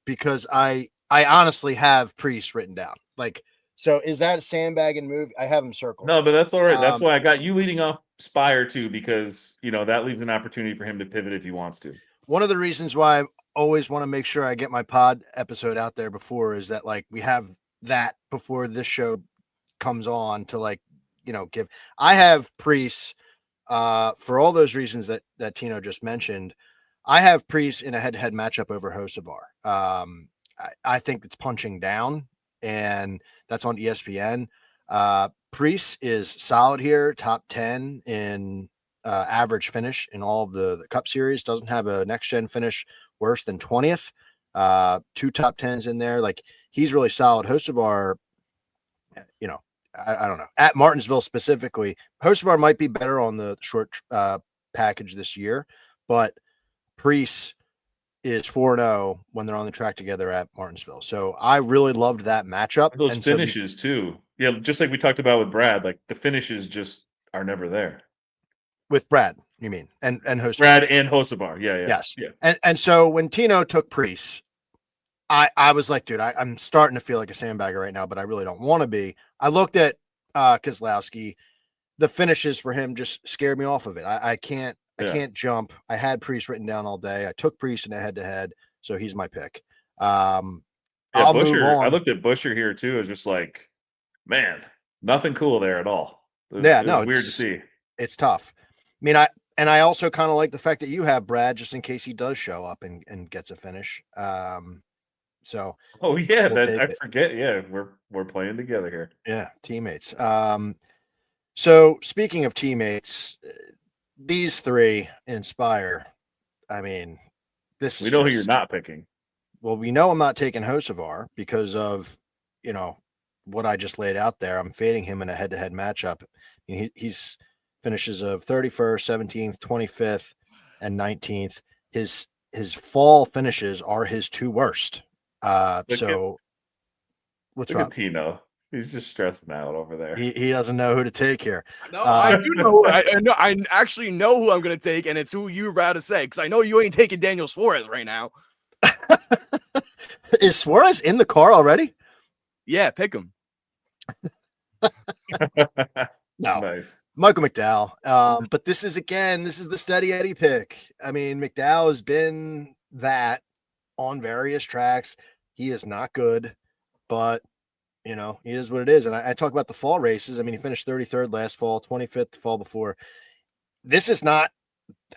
Because I honestly have Priest written down. Like, so is that a sandbagging move? I have him circled. No, but that's all right. That's why I got you leading off Spire too, because that leaves an opportunity for him to pivot if he wants to. One of the reasons why I always want to make sure I get my pod episode out there before is that like we have that before this show comes on to like, give. I have Priest for all those reasons that Tino just mentioned. I have Priest in a head-to-head matchup over Hocevar. I think it's punching down, and that's on ESPN. Priest is solid here, top 10 in average finish in all of the Cup Series. Doesn't have a next-gen finish worse than 20th. 2 top 10s in there. Like, he's really solid. Hocevar, I don't know. At Martinsville specifically, Hocevar might be better on the short package this year, but Priest is 4-0 when they're on the track together at Martinsville. So I really loved that matchup. Those finishes too. Yeah, just like we talked about with Brad, like the finishes just are never there. With Brad, you mean? And Hocevar. Brad and Hocevar. Yeah. Yes. Yeah. And so when Tino took Priest, I was like, dude, I'm starting to feel like a sandbagger right now, but I really don't want to be. I looked at Keselowski. The finishes for him just scared me off of it. I can't jump. I had Priest written down all day. I took Priest in a head-to-head, so he's my pick. I'll Buscher, move on. I looked at Buscher here too. It's just like, man, nothing cool there at all. It was weird to see. It's tough. I mean, I also kind of like the fact that you have Brad just in case he does show up and gets a finish. So I forget. Yeah, we're playing together here. Yeah, teammates. So speaking of teammates, these three inspire. I mean, we know who you're not picking. Well, we know I'm not taking Hocevar because of what I just laid out there. I'm fading him in a head-to-head matchup. I mean, he's finishes of 31st, 17th, 25th, and 19th. His his fall finishes are his 2 worst. Look What's at up? Tino. He's just stressing out over there. He doesn't know who to take here. No, I do know. I know. I actually know who I'm going to take, and it's who you're about to say, because I know you ain't taking Daniel Suarez right now. Is Suarez in the car already? Yeah, pick him. No. Nice. Michael McDowell. But this is the steady Eddie pick. I mean, McDowell has been that on various tracks. He is not good, but he is what it is. And I talk about the fall races. I mean, he finished 33rd last fall, 25th the fall before. This is not,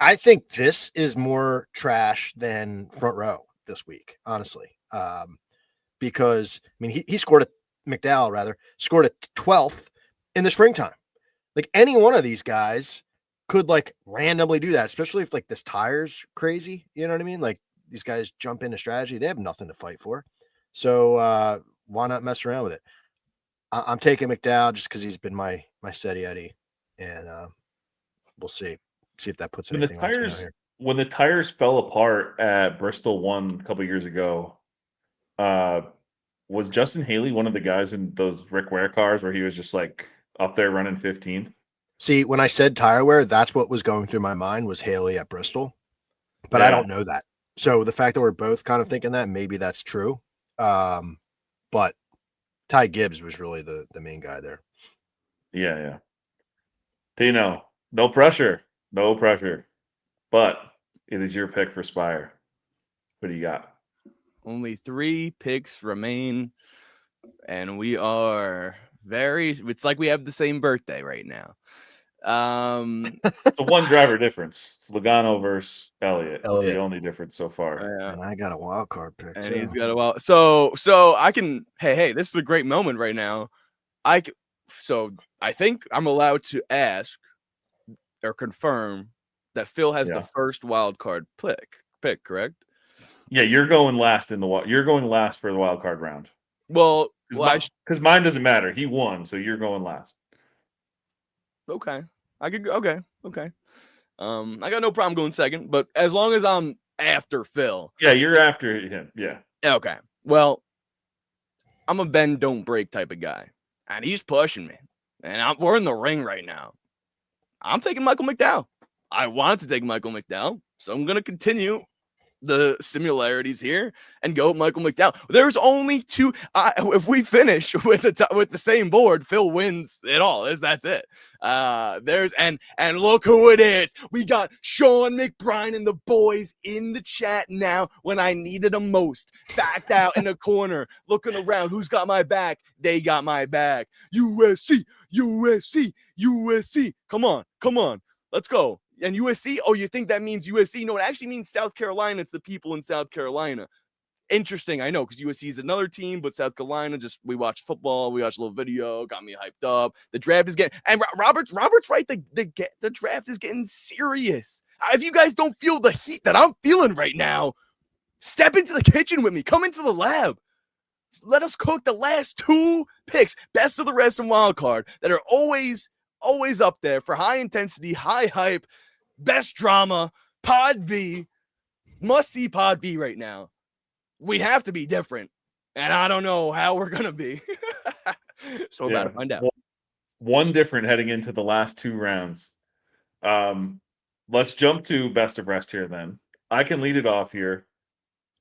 I think this is more trash than front row this week, honestly. Because I mean, he scored McDowell scored a 12th in the springtime. Like any one of these guys could like randomly do that, especially if like this tire's crazy. You know what I mean? Like these guys jump into strategy. They have nothing to fight for. So why not mess around with it? I'm taking McDowell just because he's been my steady Eddie. And we'll see if that puts anything on Tino here. When the tires fell apart at Bristol 1 a couple years ago, was Justin Haley one of the guys in those Rick Ware cars where he was just like up there running 15th? See, when I said tire wear, that's what was going through my mind was Haley at Bristol, but I don't know that. So the fact that we're both kind of thinking that, maybe that's true. But Ty Gibbs was really the main guy there. Yeah. Tino, no pressure, but it is your pick for Spire. What do you got? Only 3 picks remain, and we are it's like we have the same birthday right now. It's a 1 driver difference. It's Logano versus Elliott. It's the only difference so far. And I got a wild card pick. And he's got a wild. So I can. Hey, this is a great moment right now. So I think I'm allowed to ask or confirm that Phil has the first wild card pick, correct? Yeah, you're going last you're going last for the wild card round. Well, because mine doesn't matter. He won, so you're going last. Okay, I could. Okay. I got no problem going second, but as long as I'm after Phil. Yeah, you're after him. Yeah. Okay. Well, I'm a bend don't break type of guy, and he's pushing me, and we're in the ring right now. I'm taking Michael McDowell. I want to take Michael McDowell, so I'm gonna continue the similarities here and go with Michael McDowell. There's only 2. If we finish with the same board, Phil wins it all. That's it. And look who it is. We got Sean McBride and the boys in the chat now when I needed them most. Backed out in the corner, looking around. Who's got my back? They got my back. USC. Come on. Let's go. And USC, you think that means USC? No, it actually means South Carolina. It's the people in South Carolina. Interesting, I know, because USC is another team, but South Carolina, we watch football, we watch a little video, got me hyped up. The draft is getting, and Robert's right, the draft is getting serious. If you guys don't feel the heat that I'm feeling right now, step into the kitchen with me. Come into the lab. Let us cook the last 2 picks, best of the rest and wild card, that are always up there for high intensity, high hype, best drama, Pod V, must see Pod V right now. We have to be different, and I don't know how we're going to be. So we're about to find out. One different heading into the last 2 rounds. Let's jump to best of rest here then. I can lead it off here.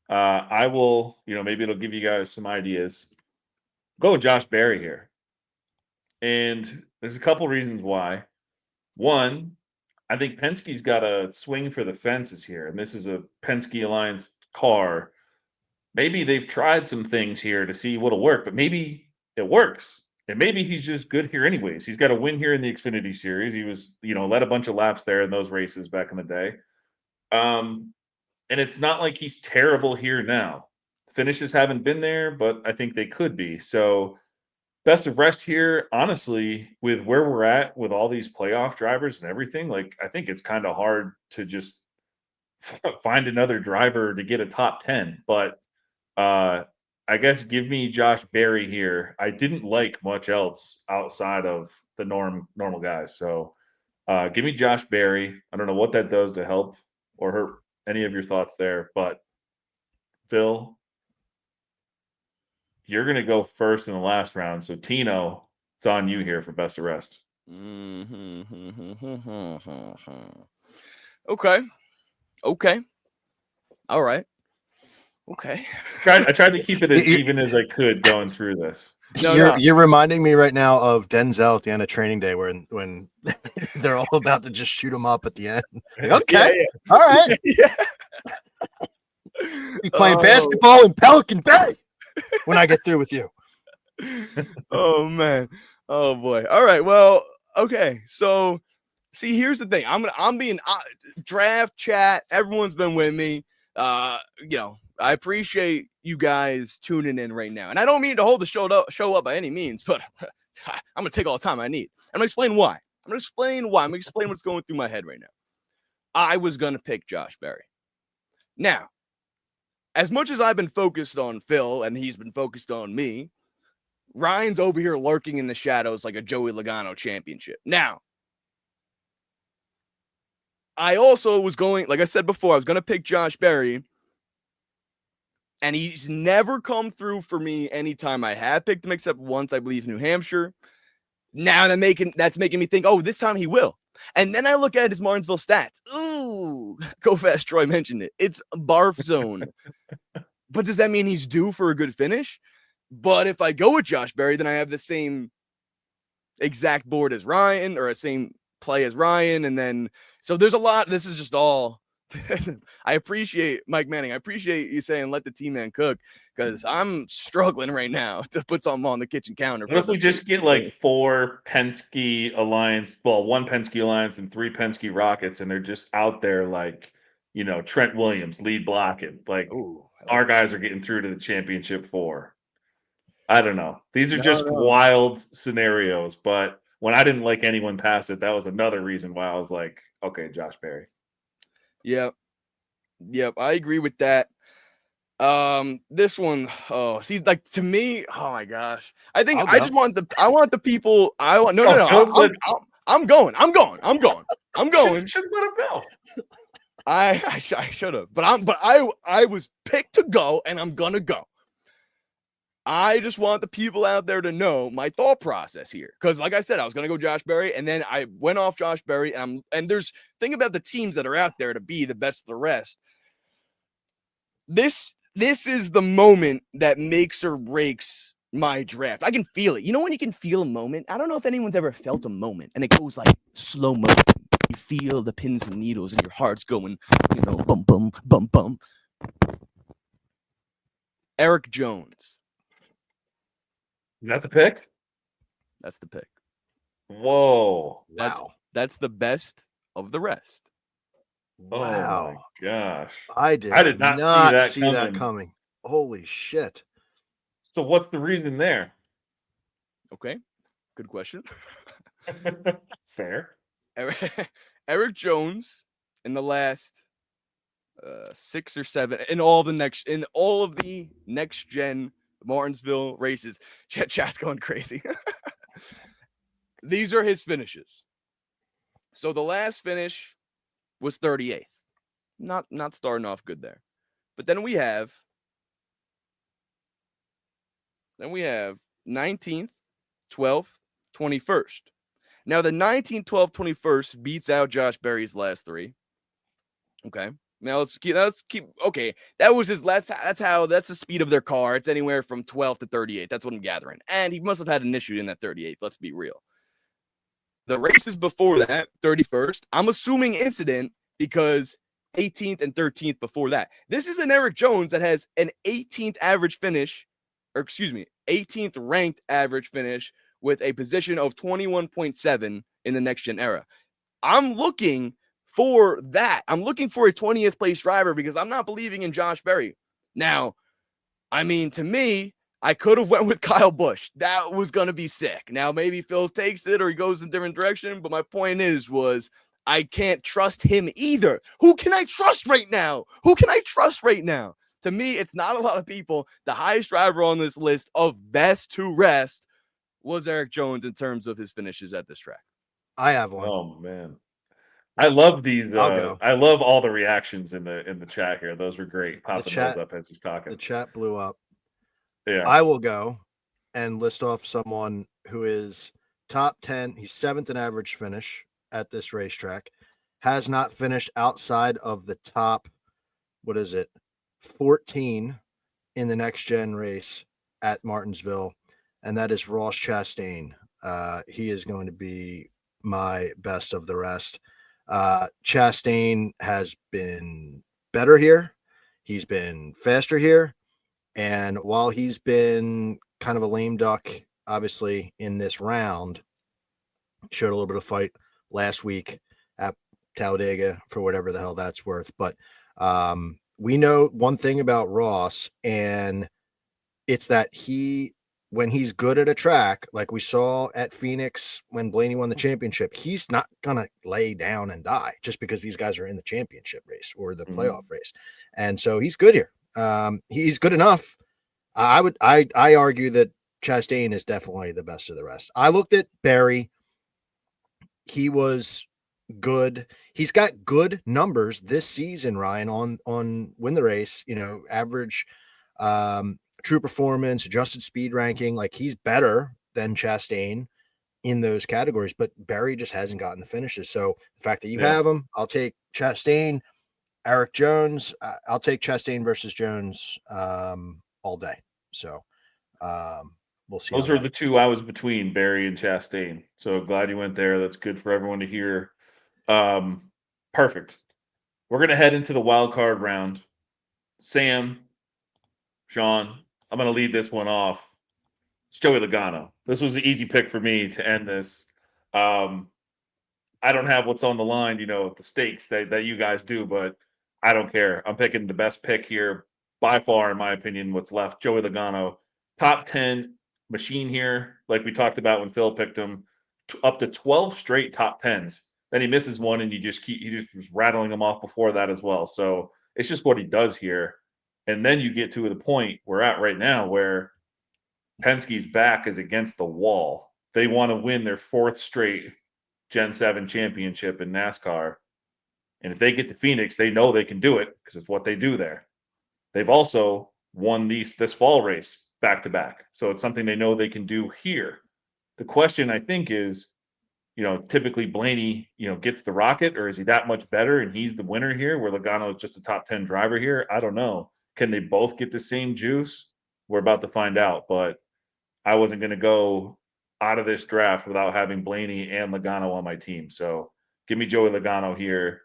I will, maybe it'll give you guys some ideas. Go with Josh Berry here. And there's a couple reasons why. One, I think Penske's got to swing for the fences here, and this is a Penske Alliance car. Maybe they've tried some things here to see what'll work, but maybe it works. And maybe he's just good here anyways. He's got a win here in the Xfinity Series. He was, led a bunch of laps there in those races back in the day. And it's not like he's terrible here now. Finishes haven't been there, but I think they could be. So best of rest here, honestly, with where we're at with all these playoff drivers and everything, like I think it's kind of hard to just find another driver to get a top 10. But I guess give me Josh Berry here. I didn't like much else outside of the normal guys. So give me Josh Berry. I don't know what that does to help or hurt any of your thoughts there. But Phil, you're going to go first in the last round. So Tino, it's on you here for best of rest. Okay. All right. Okay. I tried to keep it as even as I could going through this. You're reminding me right now of Denzel at the end of Training Day when they're all about to just shoot him up at the end. Like, okay, all right. Be playing basketball in Pelican Bay when I get through with you. Oh man. Oh boy. All right. Well, okay. So see, here's the thing. I'm being draft chat. Everyone's been with me. I appreciate you guys tuning in right now. And I don't mean to hold the show up by any means, but I'm going to take all the time I need. I'm going to explain why. I'm going to explain what's going through my head right now. I was going to pick Josh Berry. Now, as much as I've been focused on Phil and he's been focused on me, Ryan's over here lurking in the shadows like a Joey Logano championship. Now, I also was going, like I said before, I was going to pick Josh Berry. And he's never come through for me anytime I have picked him, except once, I believe, New Hampshire. Now that's making me think, oh, this time he will. And then I look at his Martinsville stats. Ooh, Go Fast Troy mentioned it. It's barf zone. But does that mean he's due for a good finish? But if I go with Josh Berry, then I have the same exact board as Ryan or the same play as Ryan. And then, so there's a lot. This is just all. I appreciate Mike Manning. I appreciate you saying let the team man cook because I'm struggling right now to put something on the kitchen counter. What if we just get like 4 Penske Alliance, well, 1 Penske Alliance and 3 Penske Rockets, and they're just out there like, Trent Williams lead blocking. Like, our guys are getting through to the championship 4. I don't know. These are just wild scenarios, but when I didn't like anyone past it, that was another reason why I was like, okay, Josh Berry. Yep. I agree with that. This one, like to me, oh my gosh. I think I want the people. I'm going. I'm going. Should let him go. I should have, but I was picked to go, and I'm gonna go. I just want the people out there to know my thought process here. Because like I said, I was going to go Josh Berry, and then I went off Josh Berry. And think about the teams that are out there to be the best of the rest. This is the moment that makes or breaks my draft. I can feel it. You know when you can feel a moment? I don't know if anyone's ever felt a moment, and it goes like slow motion. You feel the pins and needles, and your heart's going, bum, bum, bum, bum. Eric Jones. Is that the pick? That's the pick. Whoa. That's the best of the rest. Wow. Oh my gosh. I did not see that coming. Holy shit. So what's the reason there? Okay. Good question. Fair. Eric Jones in the last 6 or 7 in all of the next gen Martinsville races. Chat's going crazy. These are his finishes. So the last finish was 38th. Not starting off good there. But then we have 19th, 12th, 21st. Now the 19th, 12th, 21st beats out Josh Berry's last 3. Okay. Now let's keep. Okay, that was his last. That's the speed of their car. It's anywhere from 12 to 38. That's what I'm gathering. And he must have had an issue in that 38. Let's be real. The races before that, 31st, I'm assuming incident because 18th and 13th before that. This is an Eric Jones that has an 18th average finish, 18th ranked average finish with a position of 21.7 in the next gen era. I'm looking for that. I'm looking for a 20th place driver because I'm not believing in Josh Berry. Now, I mean, to me, I could have went with Kyle Busch. That was going to be sick. Now, maybe Phil takes it or he goes in a different direction. But my point was I can't trust him either. Who can I trust right now? To me, it's not a lot of people. The highest driver on this list of best to rest was Eric Jones in terms of his finishes at this track. I have one. Oh, man. I love these. I'll go. I love all the reactions in the chat here. Those were great. Popping those chat- up as he's talking. The chat blew up. Yeah. I will go and list off someone who is top 10. He's 7th in average finish at this racetrack. Has not finished outside of the top, 14 in the next gen race at Martinsville, and that is Ross Chastain. He is going to be my best of the rest. Chastain has been better here. He's been faster here. And while he's been kind of a lame duck, obviously, in this round, showed a little bit of fight last week at Talladega for whatever the hell that's worth. But we know one thing about Ross, and it's that when he's good at a track, like we saw at Phoenix when Blaney won the championship, he's not going to lay down and die just because these guys are in the championship race or the playoff race. And so he's good here. He's good enough. I argue that Chastain is definitely the best of the rest. I looked at Barry. He was good. He's got good numbers this season, Ryan, on win the race, average true performance, adjusted speed ranking. Like, he's better than Chastain in those categories, but Barry just hasn't gotten the finishes. So the fact that you have him, I'll take Chastain. Eric Jones, I'll take Chastain versus Jones all day. So we'll see. Those are the two I was between, Barry and Chastain. So glad you went there. That's good for everyone to hear. Perfect. We're going to head into the wild card round. Sam, Sean, I'm going to lead this one off. It's Joey Logano. This was an easy pick for me to end this. I don't have what's on the line, the stakes that you guys do, but I don't care. I'm picking the best pick here by far, in my opinion, what's left. Joey Logano, top 10 machine here, like we talked about when Phil picked him, up to 12 straight top 10s. Then he misses one, and he just was rattling them off before that as well. So it's just what he does here. And then you get to the point we're at right now where Penske's back is against the wall. They want to win their 4th straight Gen 7 championship in NASCAR. And if they get to Phoenix, they know they can do it because it's what they do there. They've also won this fall race back to back. So it's something they know they can do here. The question, I think, is, typically Blaney, gets the rocket, or is he that much better and he's the winner here where Logano is just a top 10 driver here? I don't know. Can they both get the same juice? We're about to find out, but I wasn't going to go out of this draft without having Blaney and Logano on my team. So give me Joey Logano here.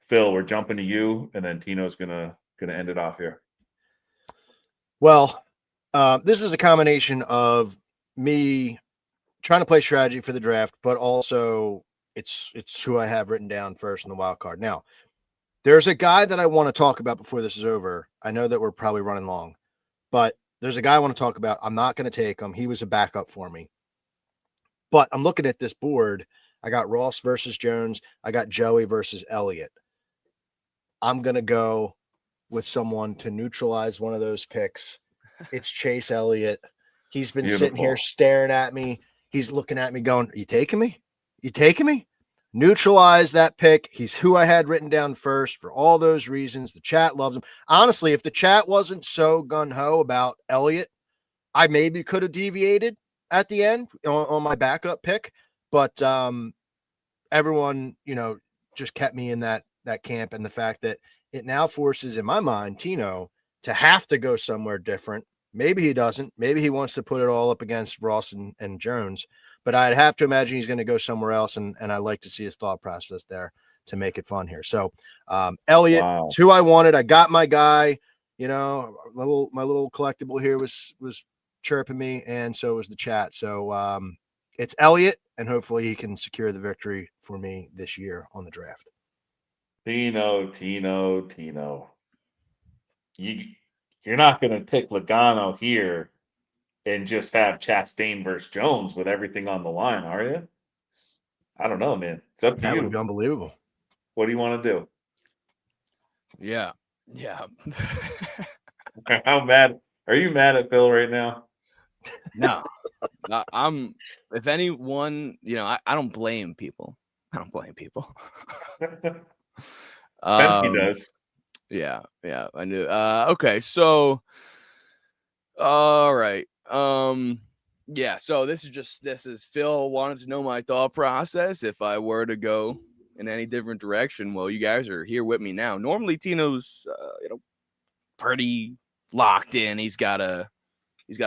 Phil, we're jumping to you, and then Tino's gonna end it off here. Well, this is a combination of me trying to play strategy for the draft, but also it's who I have written down first in the wild card. Now, there's a guy that I want to talk about before this is over. I know that we're probably running long, but there's a guy I want to talk about. I'm not going to take him. He was a backup for me. But I'm looking at this board. I got Ross versus Jones. I got Joey versus Elliott. I'm going to go with someone to neutralize one of those picks. It's Chase Elliott. He's been sitting here staring at me. He's looking at me going, you taking me? You taking me? Neutralize that pick. He's who I had written down first for all those reasons. The chat loves him. Honestly, if the chat wasn't so gung-ho about Elliott, I maybe could have deviated at the end on my backup pick. But everyone, just kept me in that camp, and the fact that it now forces, in my mind, Tino to have to go somewhere different. Maybe he doesn't. Maybe he wants to put it all up against Ross and Jones. But I'd have to imagine he's going to go somewhere else, and I like to see his thought process there to make it fun here. So Elliott, it's who I wanted. I got my guy. My little collectible here was chirping me, and so was the chat. So it's Elliott, and hopefully he can secure the victory for me this year on the draft. Tino. You're not going to pick Logano here and just have Chastain versus Jones with everything on the line, are you? I don't know, man. It's up to you. That would be unbelievable. What do you want to do? Yeah. How mad? Are you mad at Phil right now? No. I'm. If anyone, I don't blame people. I don't blame people. Penske does. Yeah, I knew. Okay, so all right. Yeah, so this is Phil wanted to know my thought process if I were to go in any different direction. Well, you guys are here with me now. Normally Tino's pretty locked in. He's got a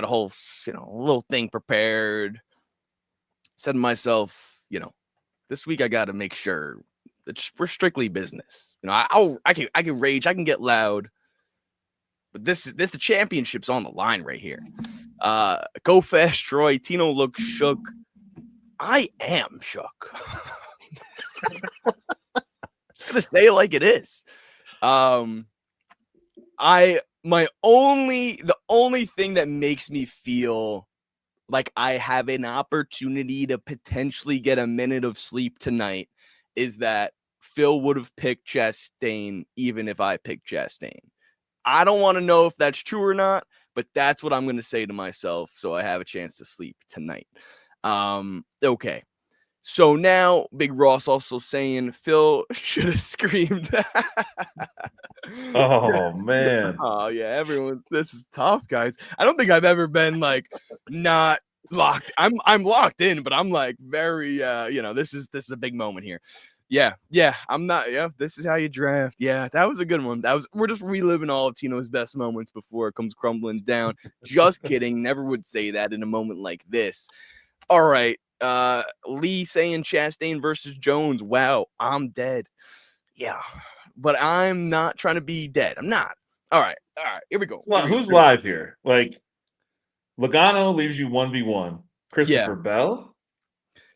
whole, little thing prepared. Said to myself, this week I got to make sure that we're strictly business. I can rage, I can get loud, but the championship's on the line right here. Go fast, Troy. Tino looks shook. I am shook. I'm just gonna say it like it is. The only thing that makes me feel like I have an opportunity to potentially get a minute of sleep tonight is that Phil would have picked Chastain even if I picked Chastain. I don't want to know if that's true or not, but that's what I'm going to say to myself so I have a chance to sleep tonight. Okay. So now Big Ross also saying Phil should have screamed. Oh man. Oh yeah, everyone. This is tough, guys. I don't think I've ever been like not locked. I'm locked in, but I'm like very this is a big moment here. Yeah, I'm not. Yeah, this is how you draft. Yeah, that was a good one. We're just reliving all of Tino's best moments before it comes crumbling down. Just kidding. Never would say that in a moment like this. All right. Lee saying Chastain versus Jones. Wow, I'm dead. Yeah, but I'm not trying to be dead. I'm not. All right. Here we go. Who's live here? Like Logano leaves you 1v1. Christopher Bell?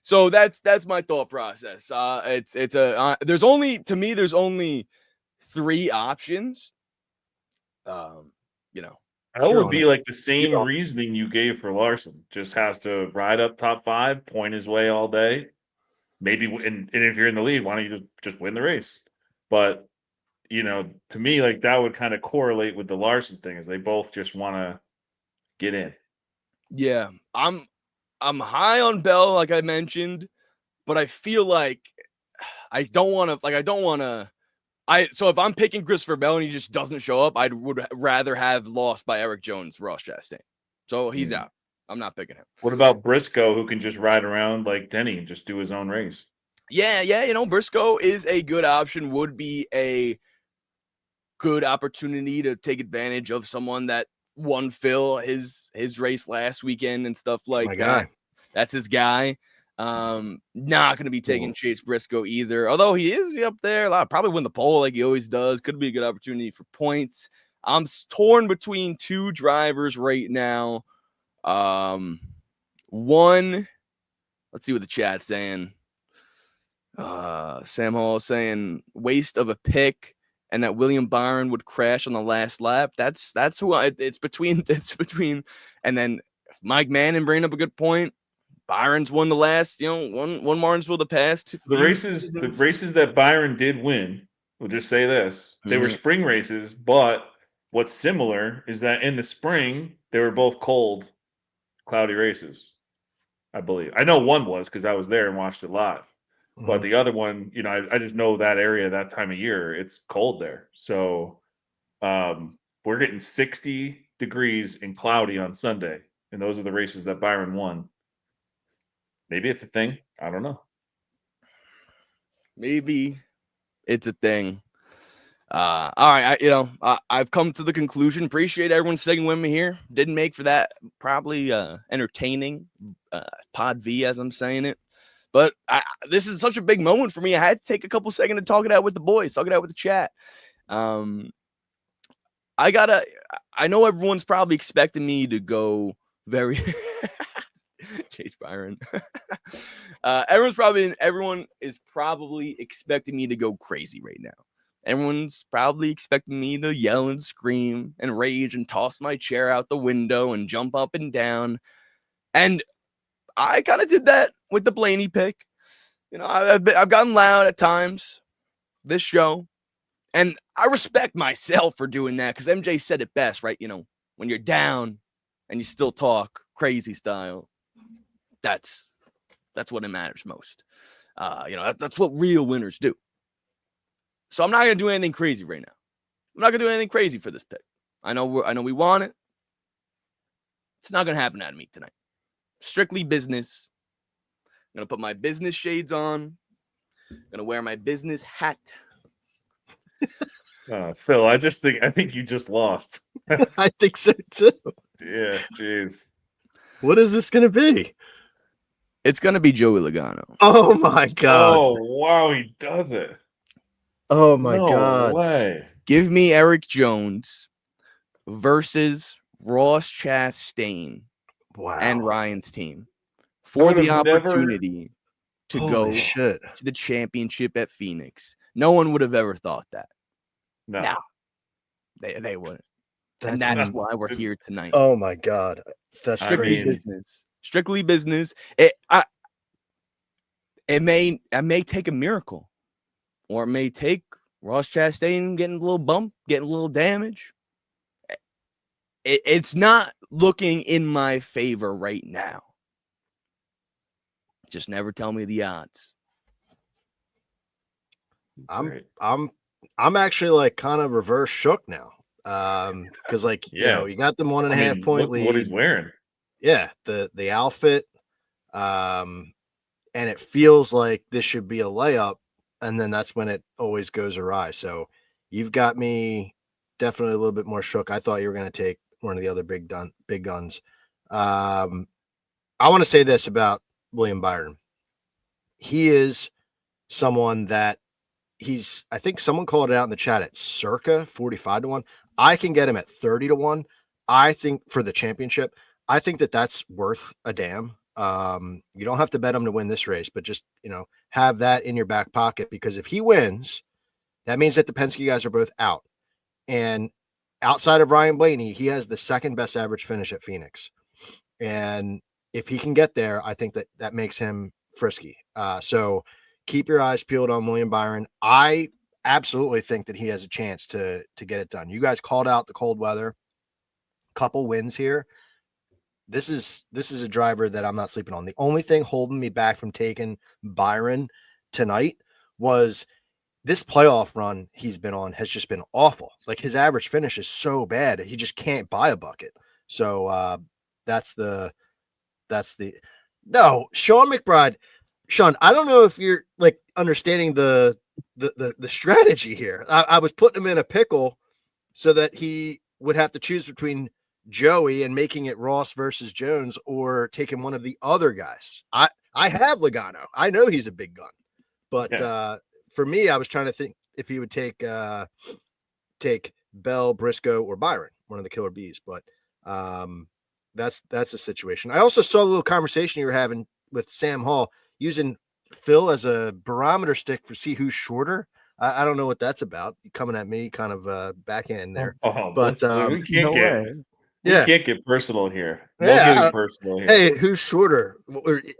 So that's my thought process. There's only 3 options. That would be like the same reasoning you gave for Larson. Just has to ride up top 5, point his way all day. Maybe, and if you're in the lead, why don't you just win the race? But to me, like that would kind of correlate with the Larson thing, is they both just want to get in. Yeah, I'm high on Bell, like I mentioned, but I feel like I don't want to. So if I'm picking Christopher Bell and he just doesn't show up, I would rather have lost by Eric Jones, Ross Chastain. So he's out. I'm not picking him. What about Briscoe, who can just ride around like Denny and just do his own race? Yeah. Briscoe is a good option. Would be a good opportunity to take advantage of someone that won Phil his race last weekend and stuff like that. Guy. That's his guy. Not going to be taking Chase Briscoe either, although he is up there. Probably win the pole like he always does. Could be a good opportunity for points. I'm torn between 2 drivers right now. One, let's see what the chat's saying. Sam Hall saying waste of a pick, and that William Byron would crash on the last lap. That's who it's between. And then Mike Manning bringing up a good point. Byron's won the last, won Martinsville the past. The races that Byron did win, we'll just say this, they were spring races, but what's similar is that in the spring, they were both cold, cloudy races, I believe. I know one was because I was there and watched it live. But the other one, I just know that area that time of year, it's cold there. So we're getting 60 degrees and cloudy on Sunday. And those are the races that Byron won. Maybe it's a thing. I don't know. Maybe it's a thing. All right. I've come to the conclusion. Appreciate everyone sticking with me here. Didn't make for that probably entertaining pod V, as I'm saying it. But this is such a big moment for me. I had to take a couple seconds to talk it out with the boys, talk it out with the chat. I know everyone's probably expecting me to go very Chase Byron. Everyone is probably expecting me to go crazy right now. Everyone's probably expecting me to yell and scream and rage and toss my chair out the window and jump up and down. And I kind of did that with the Blaney pick. I've gotten loud at times this show, and I respect myself for doing that because MJ said it best, right? When you're down and you still talk crazy style, that's what it matters most. That's what real winners do. So I'm not going to do anything crazy right now. I'm not going to do anything crazy for this pick. I know we want it. It's not going to happen out of me tonight. Strictly business. I'm going to put my business shades on. I'm going to wear my business hat. Phil, I think you just lost. I think so too. Yeah, jeez. What is this going to be? It's going to be Joey Logano. Oh my God. Oh, wow, he does it. Oh my No God. way. Give me Eric Jones versus Ross Chastain Wow. and Ryan's team for the opportunity to go to the championship at Phoenix. No one would have ever thought that. No. They wouldn't. And that's why we're here tonight. Oh my God. That's strictly crazy. business. Strictly business. It may take a miracle, or it may take Ross Chastain getting a little bump, getting a little damage. It's not looking in my favor right now. Just never tell me the odds. I'm actually like kind of reverse shook now. Because you got them 1.5 point lead. What he's wearing. Yeah, the outfit. And it feels like this should be a layup, and then that's when it always goes awry. So you've got me definitely a little bit more shook. I thought you were going to take one of the other big guns. I want to say this about William Byron. He is someone that I think someone called it out in the chat at circa 45-1. I can get him at 30-1. I think for the championship, I think that's worth a damn. You don't have to bet him to win this race, but just, have that in your back pocket, because if he wins, that means that the Penske guys are both out. And outside of Ryan Blaney, he has the second best average finish at Phoenix. And if he can get there, I think that makes him frisky. So keep your eyes peeled on William Byron. I absolutely think that he has a chance to get it done. You guys called out the cold weather, couple wins here. This is a driver that I'm not sleeping on. The only thing holding me back from taking Byron tonight was this playoff run he's been on has just been awful. Like, his average finish is so bad, he just can't buy a bucket. So that's the no, Sean McBride. Sean, I don't know if you're like understanding the strategy here. I was putting him in a pickle so that he would have to choose between Joey and making it Ross versus Jones, or taking one of the other guys. I have Logano. I know he's a big gun, but for me, I was trying to think if he would take Bell, Briscoe, or Byron, one of the killer bees. But that's the situation. I also saw a little conversation you were having with Sam Hall using Phil as a barometer stick for see who's shorter. I don't know what that's about. You're coming at me kind of backhand there. But we can't get personal here. No getting personal here. Hey, who's shorter?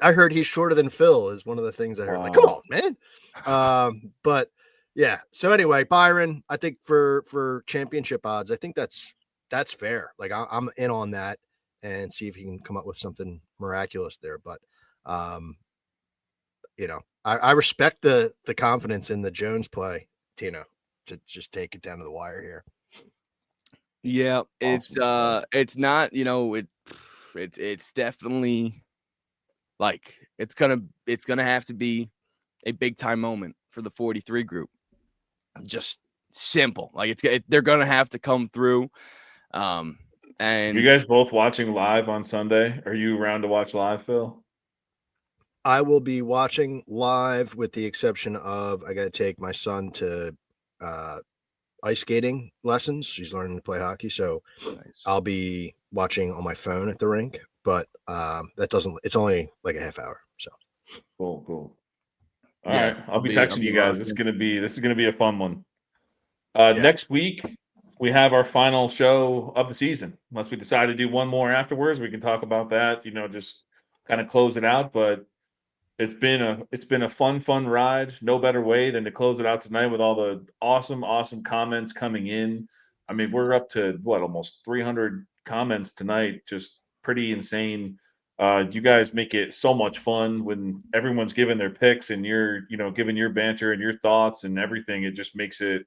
I heard he's shorter than Phil is one of the things I heard. Like, come on, man. But yeah. So anyway, Byron, I think for championship odds, I think that's fair. Like, I'm in on that, and see if he can come up with something miraculous there. But I respect the confidence in the Jones play, Tino, to just take it down to the wire here. Yeah, awesome. It's not, it's definitely like it's gonna have to be a big time moment for the 43 group. Just simple, like they're gonna have to come through. And you guys both watching live on Sunday? Are you around to watch live, Phil? I will be watching live, with the exception of I got to take my son to ice skating lessons. He's learning to play hockey, so nice. I'll be watching on my phone at the rink. But it's only like a half hour. So cool. All right, I'll be texting you guys. This is gonna be a fun one. Next week we have our final show of the season. Unless we decide to do one more afterwards, we can talk about that. Just kind of close it out. But it's been a fun ride. No better way than to close it out tonight with all the awesome comments coming in. I mean, we're up to almost 300 comments tonight. Just pretty insane. You guys make it so much fun when everyone's giving their picks and you're, giving your banter and your thoughts and everything. It just makes it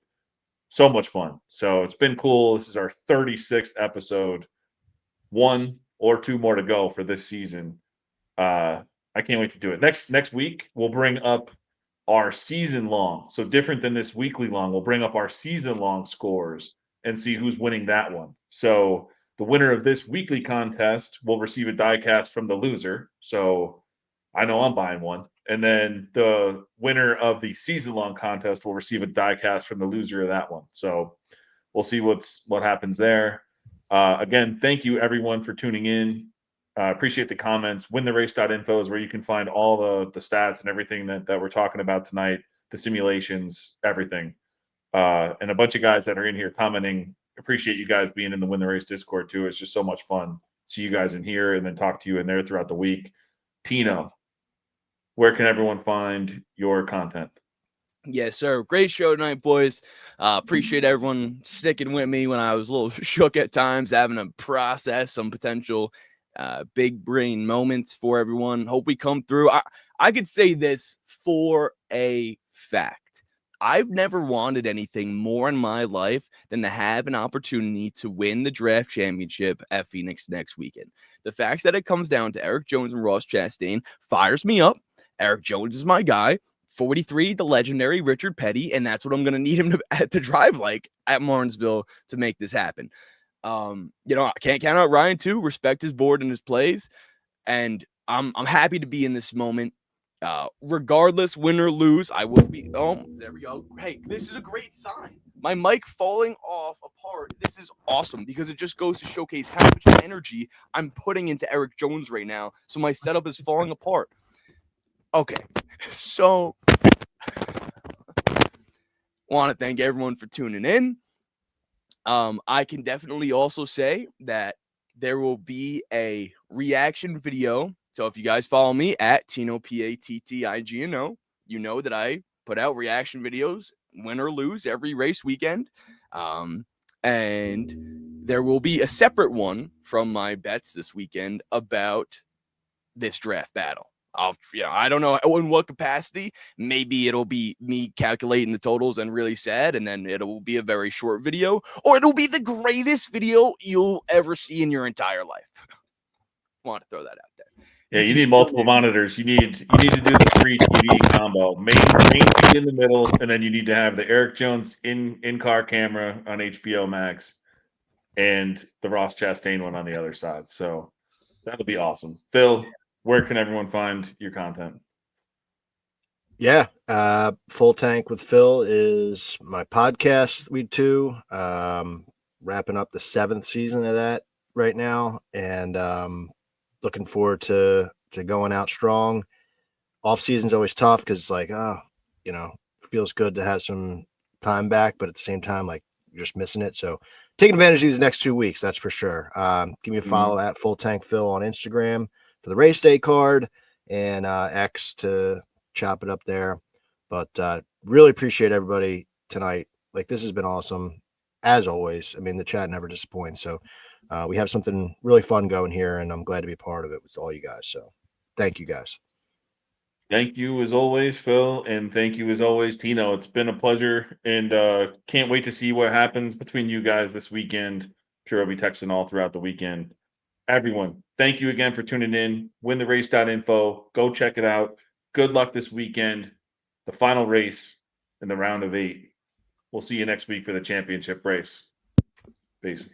so much fun. So it's been cool. This is our 36th episode, 1 or 2 more to go for this season. I can't wait to do it. Next week, we'll bring up our season long. So different than this weekly long, we'll bring up our season long scores and see who's winning that one. So the winner of this weekly contest will receive a die cast from the loser. So I know I'm buying one. And then the winner of the season long contest will receive a die cast from the loser of that one. So we'll see what happens there. Again, thank you everyone for tuning in. Appreciate the comments. Wintherace.info is where you can find all the stats and everything that we're talking about tonight, the simulations, everything. And a bunch of guys that are in here commenting. Appreciate you guys being in the Win the Race Discord too. It's just so much fun. See you guys in here and then talk to you in there throughout the week. Tino, where can everyone find your content? Yes, sir. Great show tonight, boys. Appreciate everyone sticking with me when I was a little shook at times, having to process some potential big brain moments for everyone. Hope we come through. I could say this for a fact. I've never wanted anything more in my life than to have an opportunity to win the draft championship at Phoenix next weekend. The fact that it comes down to Eric Jones and Ross Chastain fires me up. Eric Jones is my guy. 43, the legendary Richard Petty, and that's what I'm going to need him to drive like at Martinsville to make this happen. I can't count out Ryan too. Respect his board and his plays, and I'm happy to be in this moment. Regardless, win or lose, I will be. Oh, there we go. Hey, this is a great sign. My mic falling off apart. This is awesome because it just goes to showcase how much energy I'm putting into Eric Jones right now. So my setup is falling apart. Okay, so want to thank everyone for tuning in. I can definitely also say that there will be a reaction video. So if you guys follow me at Tino, Pattigno, you know that I put out reaction videos, win or lose, every race weekend. And there will be a separate one from my bets this weekend about this draft battle. I don't know in what capacity. Maybe it'll be me calculating the totals and really sad, and then it will be a very short video, or it'll be the greatest video you'll ever see in your entire life. Want to throw that out there. Yeah, you need multiple monitors. You need to do the 3 TV combo. Main feed in the middle, and then you need to have the Eric Jones in-car camera on HBO Max and the Ross Chastain one on the other side. So that'll be awesome. Phil, where can everyone find your content? Yeah, Full Tank with Phil is my podcast. We do wrapping up the 7th season of that right now, and looking forward to going out strong. Off season's always tough because it's like, feels good to have some time back, but at the same time, like you're just missing it. So taking advantage of these next 2 weeks, that's for sure. Give me a follow at Full Tank Phil on Instagram for the race day card, and X to chop it up there. But really appreciate everybody tonight. Like, this has been awesome as always. I mean, the chat never disappoints. So we have something really fun going here, and I'm glad to be part of it with all you guys. So thank you guys. Thank you as always, Phil, and thank you as always, Tino. It's been a pleasure, and can't wait to see what happens between you guys this weekend. I'm sure I'll be texting all throughout the weekend. Everyone, thank you again for tuning in. Wintherace.info. Go check it out. Good luck this weekend. The final race in the round of 8. We'll see you next week for the championship race. Peace.